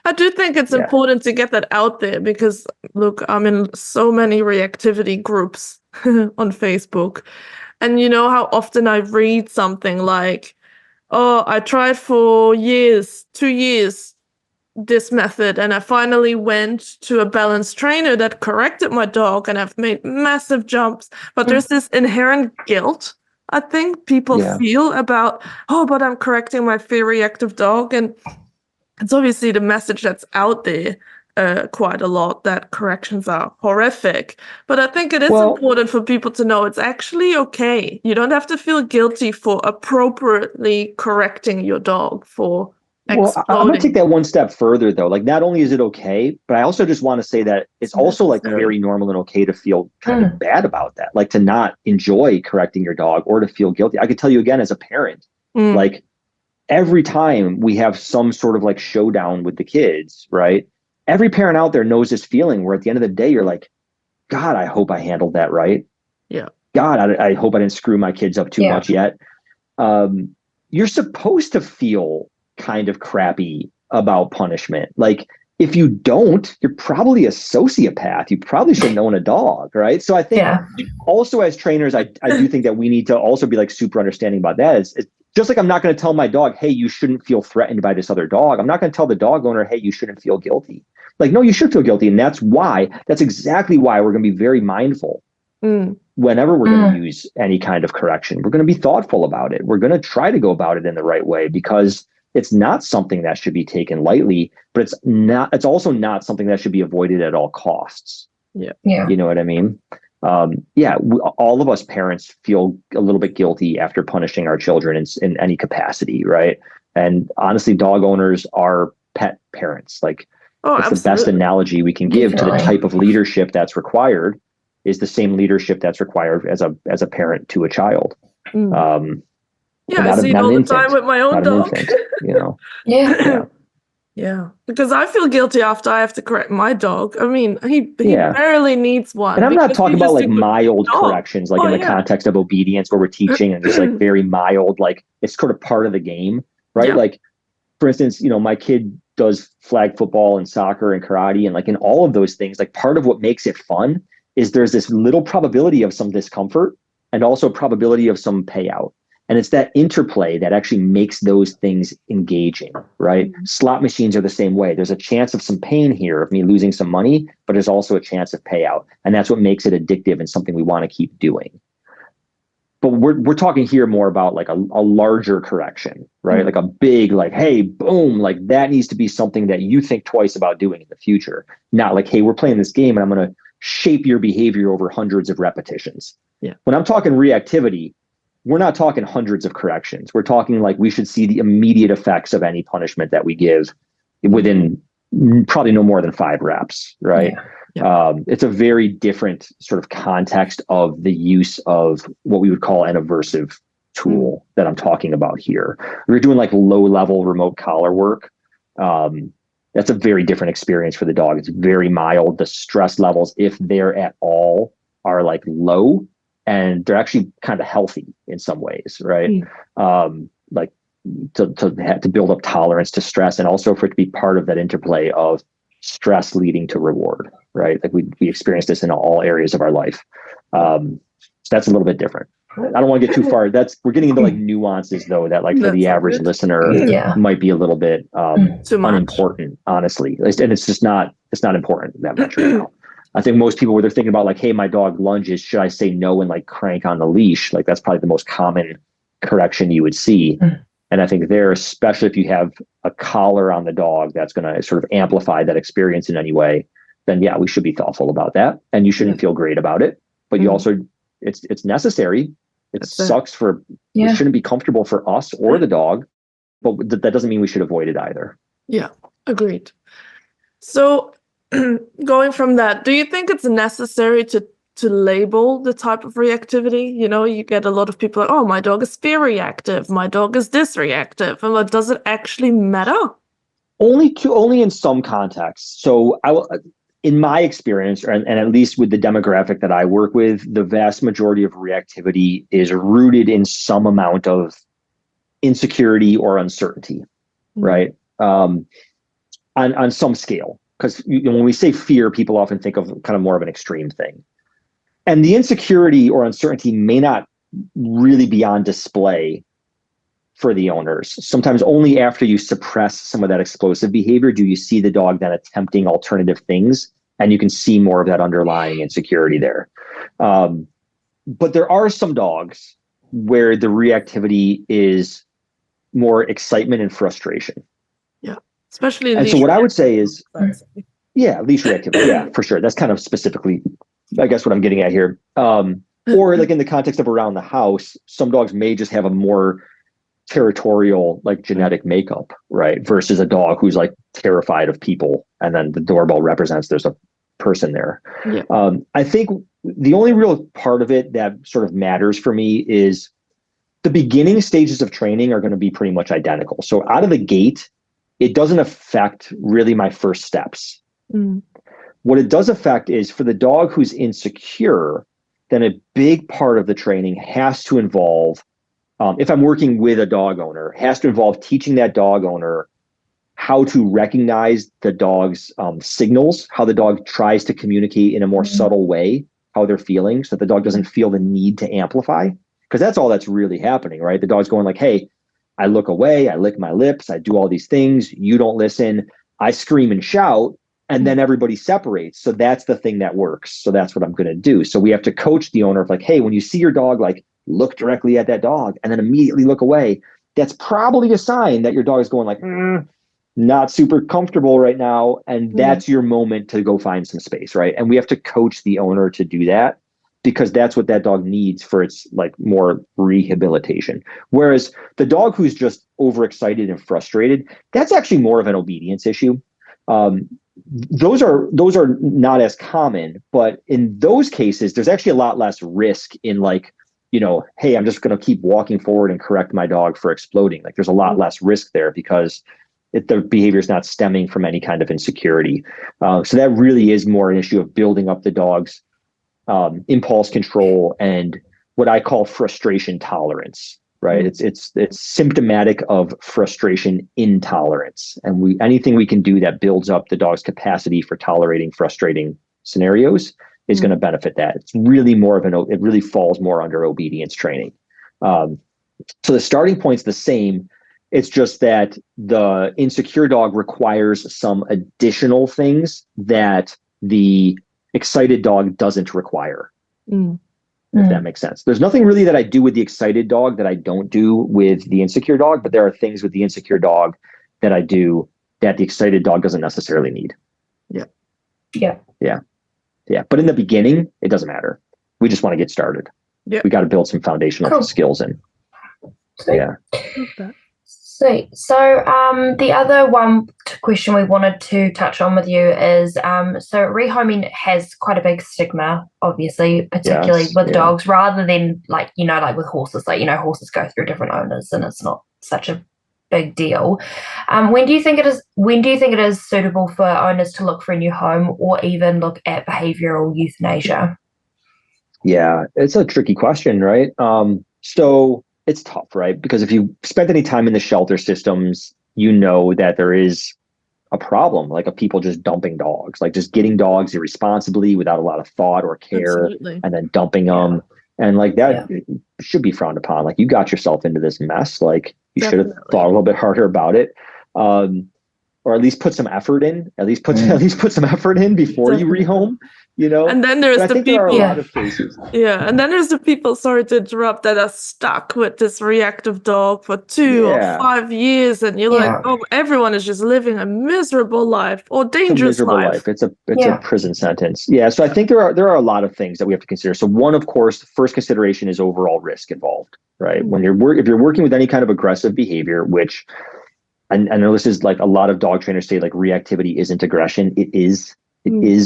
I do think it's important to get that out there because, look, I'm in so many reactivity groups on Facebook. And you know how often I read something like, oh, I tried for 2 years, this method, and I finally went to a balanced trainer that corrected my dog and I've made massive jumps. But there's this inherent guilt, I think people feel about, oh, but I'm correcting my fear reactive dog. And it's obviously the message that's out there quite a lot, that corrections are horrific. But I think it is important for people to know it's actually okay. You don't have to feel guilty for appropriately correcting your dog for Well, I'm going to take that one step further, though. Like, not only is it okay, but I also just want to say that it's also like very normal and okay to feel kind of bad about that, like to not enjoy correcting your dog or to feel guilty. I could tell you again, as a parent, like every time we have some sort of like showdown with the kids, right? Every parent out there knows this feeling where at the end of the day, you're like, God, I hope I handled that right. Yeah. God, I hope I didn't screw my kids up too much yet. You're supposed to feel kind of crappy about punishment. Like, if you don't, you're probably a sociopath. You probably shouldn't own a dog, right? So I think also as trainers, I do think that we need to also be like super understanding about that. It's just like I'm not going to tell my dog, hey, you shouldn't feel threatened by this other dog. I'm not going to tell the dog owner, hey, you shouldn't feel guilty. Like, no, you should feel guilty. And that's exactly why we're going to be very mindful whenever we're going to use any kind of correction. We're going to be thoughtful about it. We're going to try to go about it in the right way, because it's not something that should be taken lightly, but it's also not something that should be avoided at all costs. Yeah. You know what I mean? All of us parents feel a little bit guilty after punishing our children in any capacity, right? And honestly, dog owners are pet parents. Like, it's the best analogy we can give to the type of leadership that's required is the same leadership that's required as a parent to a child. I see it all the time with my own dog. Yeah. Because I feel guilty after I have to correct my dog. I mean, he barely needs one. And I'm not talking about like mild corrections, like in the context of obedience where we're teaching and just like very mild, like it's sort of part of the game, right? Yeah. Like, for instance, my kid does flag football and soccer and karate, and like in all of those things, like part of what makes it fun is there's this little probability of some discomfort and also probability of some payout. And it's that interplay that actually makes those things engaging, right? Slot machines are the same way. There's a chance of some pain here of me losing some money, but there's also a chance of payout. And that's what makes it addictive and something we want to keep doing. But we're talking here more about like a larger correction, right? Like a big, like, hey, boom, like that needs to be something that you think twice about doing in the future. Not like, hey, we're playing this game and I'm going to shape your behavior over hundreds of repetitions. Yeah. When I'm talking reactivity, we're not talking hundreds of corrections. We're talking like we should see the immediate effects of any punishment that we give within probably no more than 5 reps, right? Yeah. It's a very different sort of context of the use of what we would call an aversive tool that I'm talking about here. We're doing like low-level remote collar work. That's a very different experience for the dog. It's very mild. The stress levels, if they're at all, are like low. And they're actually kind of healthy in some ways, right? Like to build up tolerance to stress, and also for it to be part of that interplay of stress leading to reward, right? Like we experience this in all areas of our life. So that's a little bit different. I don't want to get too far. We're getting into like nuances though, that like for the average listener might be a little bit unimportant, honestly. And it's not important that much right now. I think most people, where they're thinking about like, hey, my dog lunges, should I say no and like crank on the leash? Like that's probably the most common correction you would see. And I think there, especially if you have a collar on the dog that's going to sort of amplify that experience in any way, then yeah, we should be thoughtful about that. And you shouldn't feel great about it, but you also, it's necessary. It sucks it shouldn't be comfortable for us or the dog, but that doesn't mean we should avoid it either. Yeah, agreed. So going from that, do you think it's necessary to label the type of reactivity? You get a lot of people like, oh, my dog is fear reactive, my dog is this reactive. And does it actually matter? Only in some contexts. So in my experience, and at least with the demographic that I work with, the vast majority of reactivity is rooted in some amount of insecurity or uncertainty, right? On some scale. Because when we say fear, people often think of kind of more of an extreme thing. And the insecurity or uncertainty may not really be on display for the owners. Sometimes only after you suppress some of that explosive behavior do you see the dog then attempting alternative things, and you can see more of that underlying insecurity there. But there are some dogs where the reactivity is more excitement and frustration. Yeah. Especially and so what I would say is, leash reactivity. Yeah, for sure. That's kind of specifically, I guess, what I'm getting at here. Or like in the context of around the house, some dogs may just have a more territorial, like genetic makeup, right? Versus a dog who's like terrified of people, and then the doorbell represents there's a person there. Yeah. I think the only real part of it that sort of matters for me is the beginning stages of training are going to be pretty much identical. So out of the gate, it doesn't affect really my first steps. What it does affect is for the dog who's insecure, then a big part of the training has to involve, if I'm working with a dog owner, has to involve teaching that dog owner how to recognize the dog's signals, how the dog tries to communicate in a more subtle way, how they're feeling, so that the dog doesn't feel the need to amplify. Because that's all that's really happening, right? The dog's going like, hey, I look away, I lick my lips, I do all these things, you don't listen, I scream and shout, and then everybody separates. So that's the thing that works. So that's what I'm going to do. So we have to coach the owner of like, hey, when you see your dog, like look directly at that dog and then immediately look away. That's probably a sign that your dog is going like, not super comfortable right now. And that's your moment to go find some space, right? And we have to coach the owner to do that, because that's what that dog needs for its like more rehabilitation. Whereas the dog who's just overexcited and frustrated, that's actually more of an obedience issue. Those are not as common, but in those cases, there's actually a lot less risk in like, hey, I'm just going to keep walking forward and correct my dog for exploding. Like there's a lot less risk there because the behavior is not stemming from any kind of insecurity. So that really is more an issue of building up the dog's impulse control and what I call frustration tolerance, right? It's symptomatic of frustration intolerance. And anything we can do that builds up the dog's capacity for tolerating frustrating scenarios is going to benefit that. It's really more of it really falls more under obedience training. So the starting point's the same. It's just that the insecure dog requires some additional things that the excited dog doesn't require. If that makes sense. There's nothing really that I do with the excited dog that I don't do with the insecure dog, but there are things with the insecure dog that I do that the excited dog doesn't necessarily need. Yeah. But in the beginning, it doesn't matter. We just want to get started. Yeah. We got to build some foundational skills in. Sweet. Yeah. Sweet. So the other question we wanted to touch on with you is, so rehoming has quite a big stigma, obviously, particularly with dogs, rather than like with horses. Like, horses go through different owners and it's not such a big deal. When do you think it is suitable for owners to look for a new home or even look at behavioral euthanasia? Yeah, it's a tricky question, right? So it's tough, right? Because if you spent any time in the shelter systems, you know that there is a problem, like of people just dumping dogs, like just getting dogs irresponsibly without a lot of thought or care, and then dumping them. And like that should be frowned upon. Like you got yourself into this mess. Like you should have thought a little bit harder about it. Or at least put some effort in, at least put some effort in before you rehome, And then there's the people. There are a lot of cases. Yeah. And then there's the people, sorry to interrupt, that are stuck with this reactive dog for 2 or 5 years. And you're like, oh, everyone is just living a miserable life or dangerous life. It's a prison sentence. Yeah. So I think there are a lot of things that we have to consider. So one, of course, the first consideration is overall risk involved, right? When if you're working with any kind of aggressive behavior, which I know this is like a lot of dog trainers say like reactivity isn't aggression. It is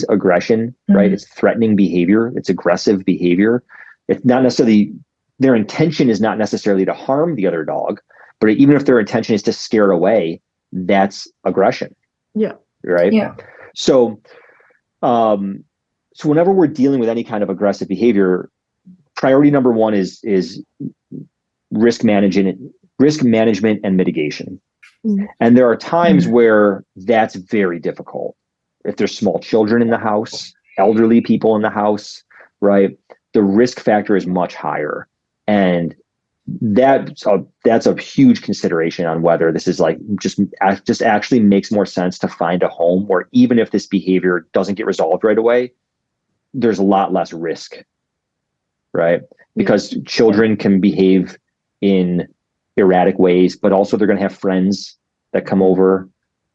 aggression, right? It's threatening behavior. It's aggressive behavior. It's not necessarily, their intention is not necessarily to harm the other dog, but even if their intention is to scare it away, that's aggression. Yeah. Right. Yeah. So whenever we're dealing with any kind of aggressive behavior, priority number one is risk management and mitigation. And there are times where that's very difficult. If there's small children in the house, elderly people in the house, right? The risk factor is much higher. And that's a huge consideration on whether this is like just actually makes more sense to find a home where even if this behavior doesn't get resolved right away, there's a lot less risk, right? Because children can behave in erratic ways, but also they're going to have friends that come over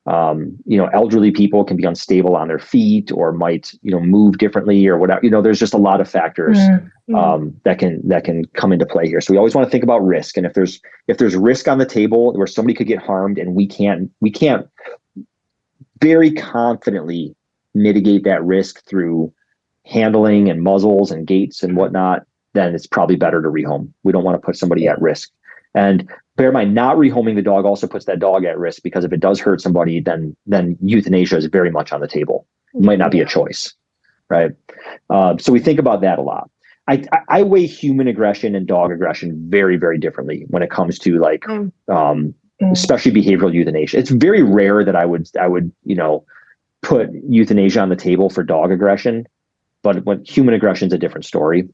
Elderly people can be unstable on their feet or might, move differently or whatever. There's just a lot of factors that can come into play here. So we always want to think about risk. And if there's risk on the table where somebody could get harmed and we can't very confidently mitigate that risk through handling and muzzles and gates and whatnot, then it's probably better to rehome. We don't want to put somebody at risk. And bear in mind, not rehoming the dog also puts that dog at risk, because if it does hurt somebody, then euthanasia is very much on the table. It might not be a choice, right? So we think about that a lot. I weigh human aggression and dog aggression very, very differently when it comes to especially behavioral euthanasia. It's very rare that I would put euthanasia on the table for dog aggression, but when human aggression is a different story.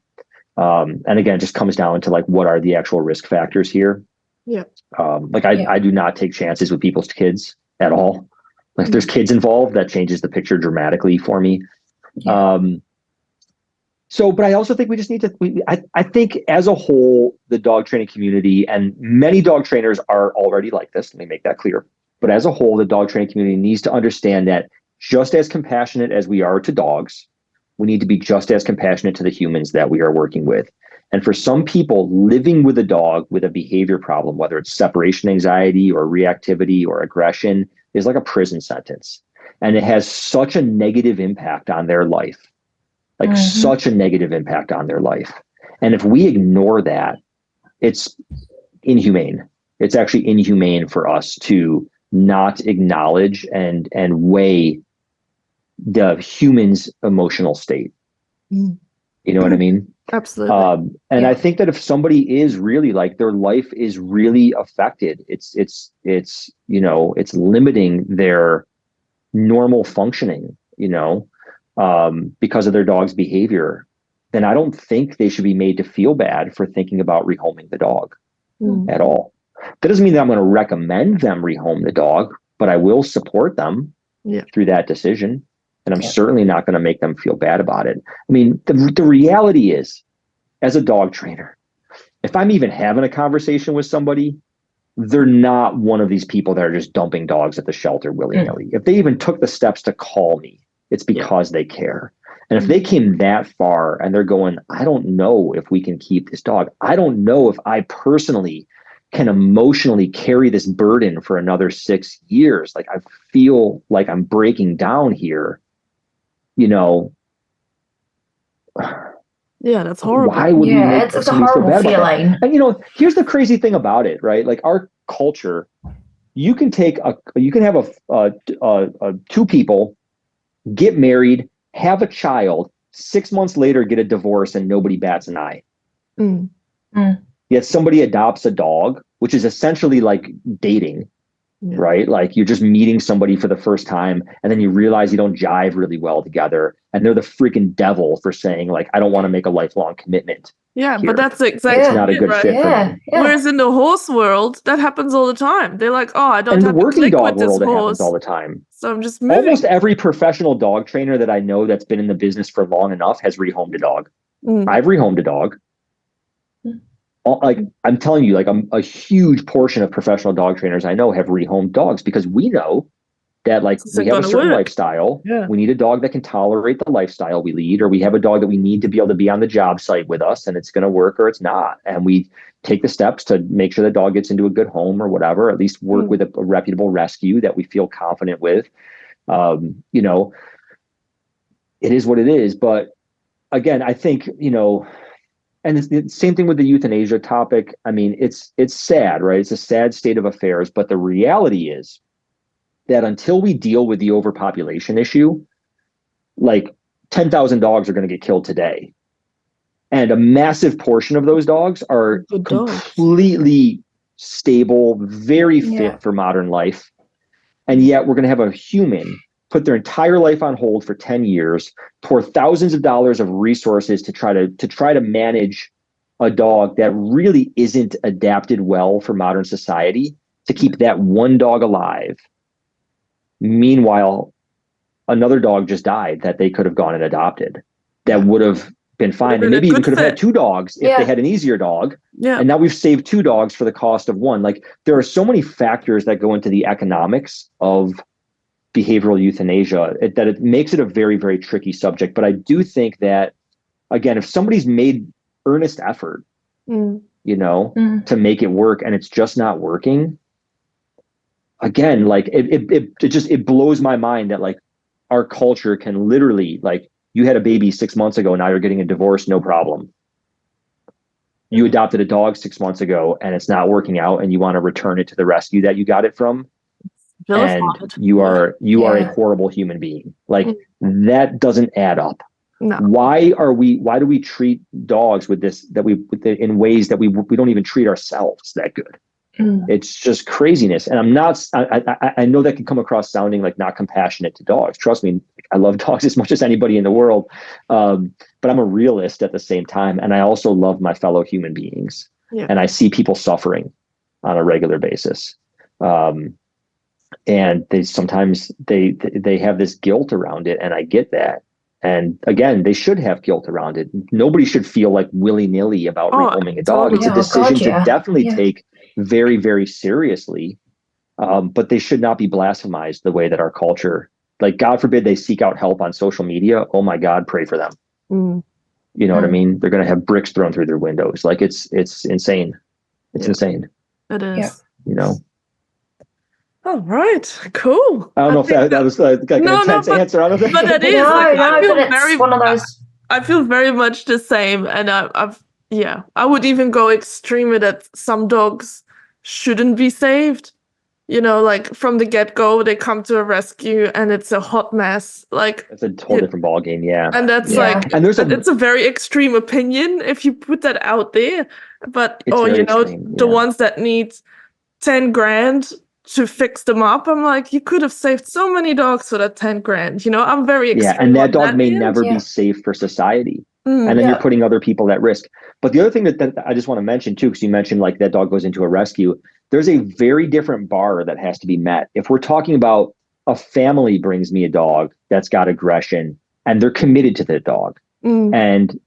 And again, it just comes down to what are the actual risk factors here? Yeah. I do not take chances with people's kids at all. If there's kids involved, that changes the picture dramatically for me. Yeah. But I also think we just need to, I think as a whole, the dog training community, and many dog trainers are already like this, let me make that clear. But as a whole, the dog training community needs to understand that just as compassionate as we are to dogs, we need to be just as compassionate to the humans that we are working with. And for some people, living with a dog with a behavior problem, whether it's separation anxiety or reactivity or aggression, is like a prison sentence. And it has such a negative impact on their life, such a negative impact on their life. And if we ignore that, it's inhumane. It's actually inhumane for us to not acknowledge and weigh the human's emotional state. You know what I mean? Absolutely. I think that if somebody is really their life is really affected, it's limiting their normal functioning, because of their dog's behavior, then I don't think they should be made to feel bad for thinking about rehoming the dog at all. That doesn't mean that I'm going to recommend them rehome the dog, but I will support them through that decision. And I'm certainly not going to make them feel bad about it. I mean, the reality is, as a dog trainer, if I'm even having a conversation with somebody, they're not one of these people that are just dumping dogs at the shelter willy-nilly. If they even took the steps to call me, it's because they care. And if they came that far and they're going, I don't know if we can keep this dog. I don't know if I personally can emotionally carry this burden for another 6 years. I feel like I'm breaking down here. Yeah, that's horrible. Why would we make it's a somebody feel horrible bad about feeling. that? And here's the crazy thing about it, right? Our culture, you can have two people get married, have a child, 6 months later get a divorce, and nobody bats an eye. Yet somebody adopts a dog, which is essentially like dating. Right? You're just meeting somebody for the first time, and then you realize you don't jive really well together, and they're the freaking devil for saying I don't want to make a lifelong commitment. Yeah, here. but that's exactly It's not a good fit for me. Whereas in the horse world, that happens all the time. They're like, oh, I don't And have the working to click dog with this world, it horse, happens all the time. so I'm just moving. Almost every professional dog trainer that I know that's been in the business for long enough has rehomed a dog. I've rehomed a dog. I'm telling you, a huge portion of professional dog trainers I know have rehomed dogs, because we know that we have a certain lifestyle. We need a dog that can tolerate the lifestyle we lead, or we have a dog that we need to be able to be on the job site with us, and it's going to work or it's not. And we take the steps to make sure the dog gets into a good home or whatever, at least work with a reputable rescue that we feel confident with. It is what it is. But again, I think, and it's the same thing with the euthanasia topic. I mean, it's sad, right? It's a sad state of affairs. But the reality is that until we deal with the overpopulation issue, 10,000 dogs are going to get killed today. And a massive portion of those dogs are completely stable, very fit for modern life. And yet we're going to have a human put their entire life on hold for 10 years, pour thousands of dollars of resources to try to manage a dog that really isn't adapted well for modern society, to keep that one dog alive. Meanwhile, another dog just died that they could have gone and adopted that would have been fine. And maybe even could have had two dogs if they had an easier dog. And now we've saved two dogs for the cost of one. There are so many factors that go into the economics of behavioral euthanasia, that it makes it a very, very tricky subject. But I do think that, again, if somebody's made earnest effort, to make it work and it's just not working, again, like it blows my mind that like our culture can literally, like, you had a baby 6 months ago, now you're getting a divorce, no problem. You adopted a dog 6 months ago and it's not working out and you want to return it to the rescue that you got it from. And you are a horrible human being. Like that doesn't add up. No. Why do we treat dogs in ways that we don't even treat ourselves that good? It's just craziness. And I know that can come across sounding like not compassionate to dogs. Trust me, I love dogs as much as anybody in the world. But I'm a realist at the same time. And I also love my fellow human beings. Yeah. And I see people suffering on a regular basis. And they sometimes they have this guilt around it. And I get that. And again, they should have guilt around it. Nobody should feel like willy-nilly about rehoming a dog. It's a decision to definitely take very, very seriously. But they should not be blasphemized the way that our culture, like, God forbid they seek out help on social media. Oh my God, pray for them. You know what I mean? They're going to have bricks thrown through their windows. Like it's insane. It's insane. It is. All right, cool. I don't know if that was like an intense answer. I don't know. But it is. I feel very much the same. And I would even go extreme that some dogs shouldn't be saved. Like from the get-go, they come to a rescue and it's a hot mess. Like it's a whole different ballgame, and that's it's a very extreme opinion if you put that out there. But the ones that need 10 grand to fix them up, I'm like, you could have saved so many dogs for that 10 grand. I'm very extreme. And that dog may never be safe for society. And then you're putting other people at risk. But the other thing that I just want to mention too, because you mentioned like that dog goes into a rescue, there's a very different bar that has to be met. If we're talking about a family brings me a dog that's got aggression and they're committed to the dog. And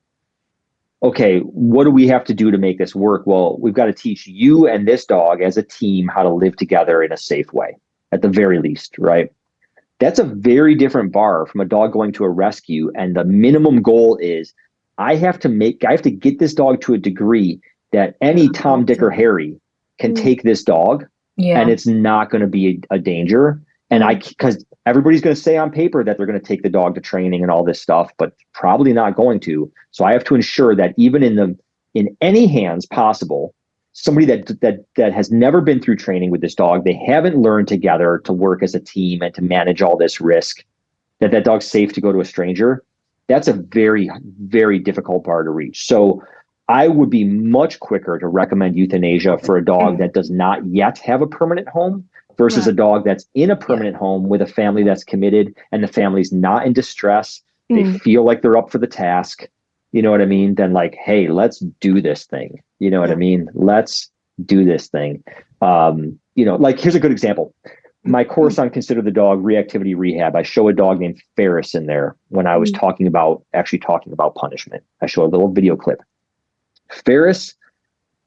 okay, what do we have to do to make this work? Well, we've got to teach you and this dog as a team how to live together in a safe way, at the very least, right? That's a very different bar from a dog going to a rescue. And the minimum goal is I have to get this dog to a degree that any Tom, Dick, or Harry can take this dog and it's not going to be a danger. And because everybody's going to say on paper that they're going to take the dog to training and all this stuff, but probably not going to. So I have to ensure that even in any hands possible, somebody that has never been through training with this dog, they haven't learned together to work as a team and to manage all this risk, that dog's safe to go to a stranger. That's a very, very difficult bar to reach. So I would be much quicker to recommend euthanasia for a dog that does not yet have a permanent home versus a dog that's in a permanent home with a family that's committed and the family's not in distress. They feel like they're up for the task. You know what I mean? Then like, hey, let's do this thing. You know what I mean? Let's do this thing. Like here's a good example. My course on Consider the Dog Reactivity Rehab, I show a dog named Ferris in there when I was talking about punishment. I show a little video clip. Ferris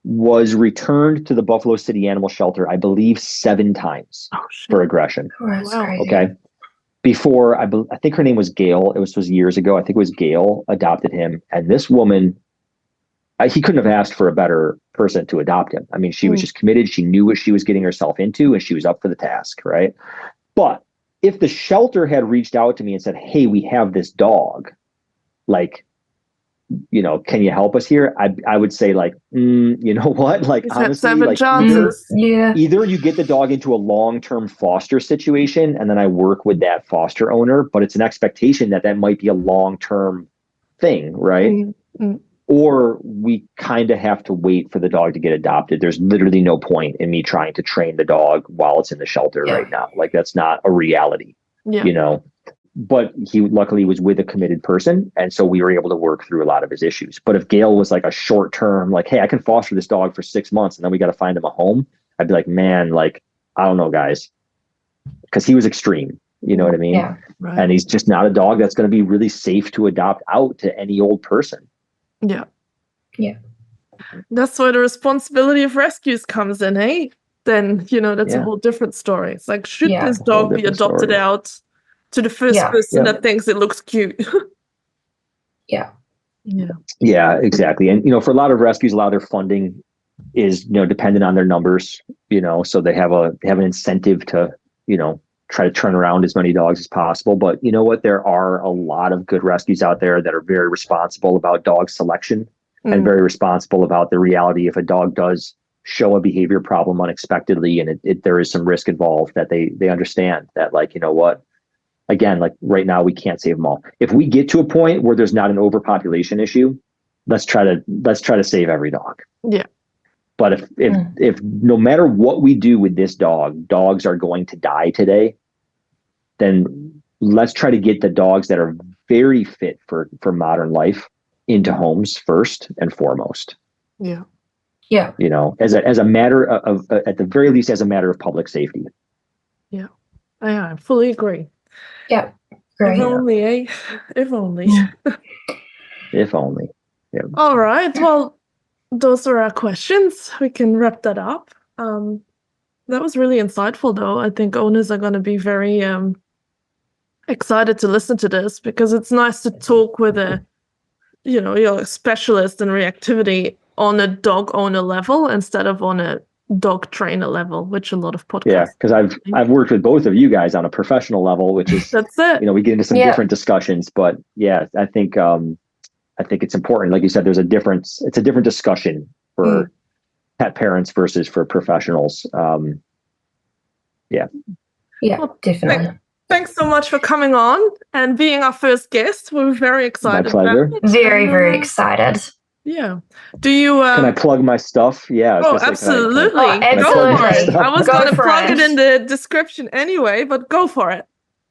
was returned to the Buffalo City Animal Shelter, I believe 7 times for aggression. Okay. Before, I think her name was Gail. It was years ago. I think it was Gail adopted him. And this woman, he couldn't have asked for a better person to adopt him. I mean, she was just committed. She knew what she was getting herself into and she was up for the task, right? But if the shelter had reached out to me and said, hey, we have this dog, like, can you help us here? I would say like, you know what? Like, honestly, like either you get the dog into a long-term foster situation and then I work with that foster owner, but it's an expectation that might be a long-term thing, right? Or we kind of have to wait for the dog to get adopted. There's literally no point in me trying to train the dog while it's in the shelter right now. Like that's not a reality, But he luckily was with a committed person. And so we were able to work through a lot of his issues. But if Gail was like a short term, like, hey, I can foster this dog for 6 months and then we got to find him a home, I'd be like, man, like, I don't know, guys. Because he was extreme. You know what I mean? Yeah, right. And he's just not a dog that's going to be really safe to adopt out to any old person. Yeah. Yeah. That's where the responsibility of rescues comes in, hey? then, that's a Yeah. whole different story. It's like, should Yeah. this A whole dog be different adopted story. out to the first Yeah. person Yeah. that thinks it looks cute? Yeah. Yeah. Yeah, exactly. And for a lot of rescues, a lot of their funding is dependent on their numbers. So they have an incentive to try to turn around as many dogs as possible. But you know what? There are a lot of good rescues out there that are very responsible about dog selection and very responsible about the reality if a dog does show a behavior problem unexpectedly and there is some risk involved, that they understand that, like, you know what? Again, like right now, we can't save them all. If we get to a point where there's not an overpopulation issue, let's try to save every dog. Yeah. But if no matter what we do with this dog, dogs are going to die today, then let's try to get the dogs that are very fit for modern life into homes first and foremost. Yeah. Yeah. As a matter of at the very least, as a matter of public safety. Yeah. I fully agree. Yeah. Great. If only, eh? If only. If only. Yeah. All right. Well, those are our questions. We can wrap that up. That was really insightful, though. I think owners are going to be very excited to listen to this, because it's nice to talk with you're a specialist in reactivity on a dog owner level instead of on a dog trainer level, which a lot of podcasts. Yeah, because I've worked with both of you guys on a professional level, which is that's it. We get into some different discussions, but yeah, I think it's important. Like you said, there's a difference. It's a different discussion for pet parents versus for professionals. Yeah. Yeah, Well, definitely. Thanks so much for coming on and being our first guest. We're very excited. My pleasure. About it. Very, very excited. Yeah. Do you? Can I plug my stuff? Yeah. Oh, absolutely. Absolutely. I was going to plug it it in the description anyway, but go for it.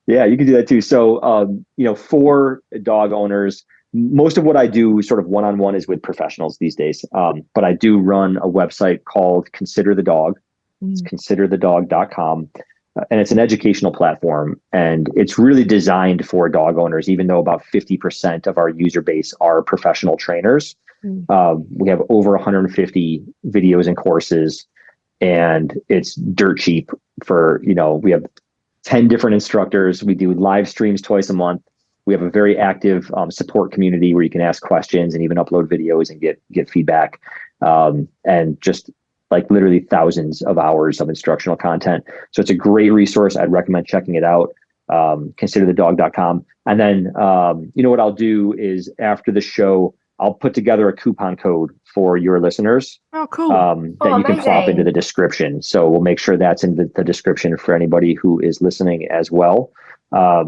Yeah, you can do that too. So, for dog owners, most of what I do sort of one-on-one is with professionals these days. But I do run a website called Consider the Dog. It's considerthedog.com. And it's an educational platform, and it's really designed for dog owners, even though about 50% of our user base are professional trainers. We have over 150 videos and courses, and it's dirt cheap for, we have 10 different instructors. We do live streams twice a month. We have a very active support community where you can ask questions and even upload videos and get feedback. And just like literally thousands of hours of instructional content. So it's a great resource. I'd recommend checking it out. Considerthedog.com. And then, what I'll do is after the show, I'll put together a coupon code for your listeners. Oh, cool. That you can plop into the description. So we'll make sure that's in the description for anybody who is listening as well. But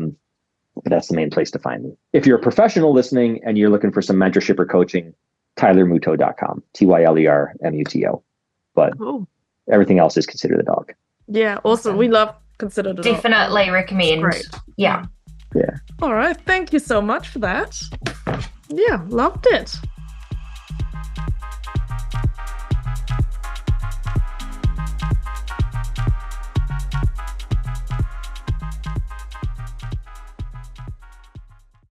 that's the main place to find me. If you're a professional listening and you're looking for some mentorship or coaching, tylermuto.com, TYLERMUTO. But everything else is Consider the Dog. Yeah, awesome. We love Consider the Dog. Definitely recommend. Great. Yeah. Yeah. All right. Thank you so much for that. Yeah, loved it.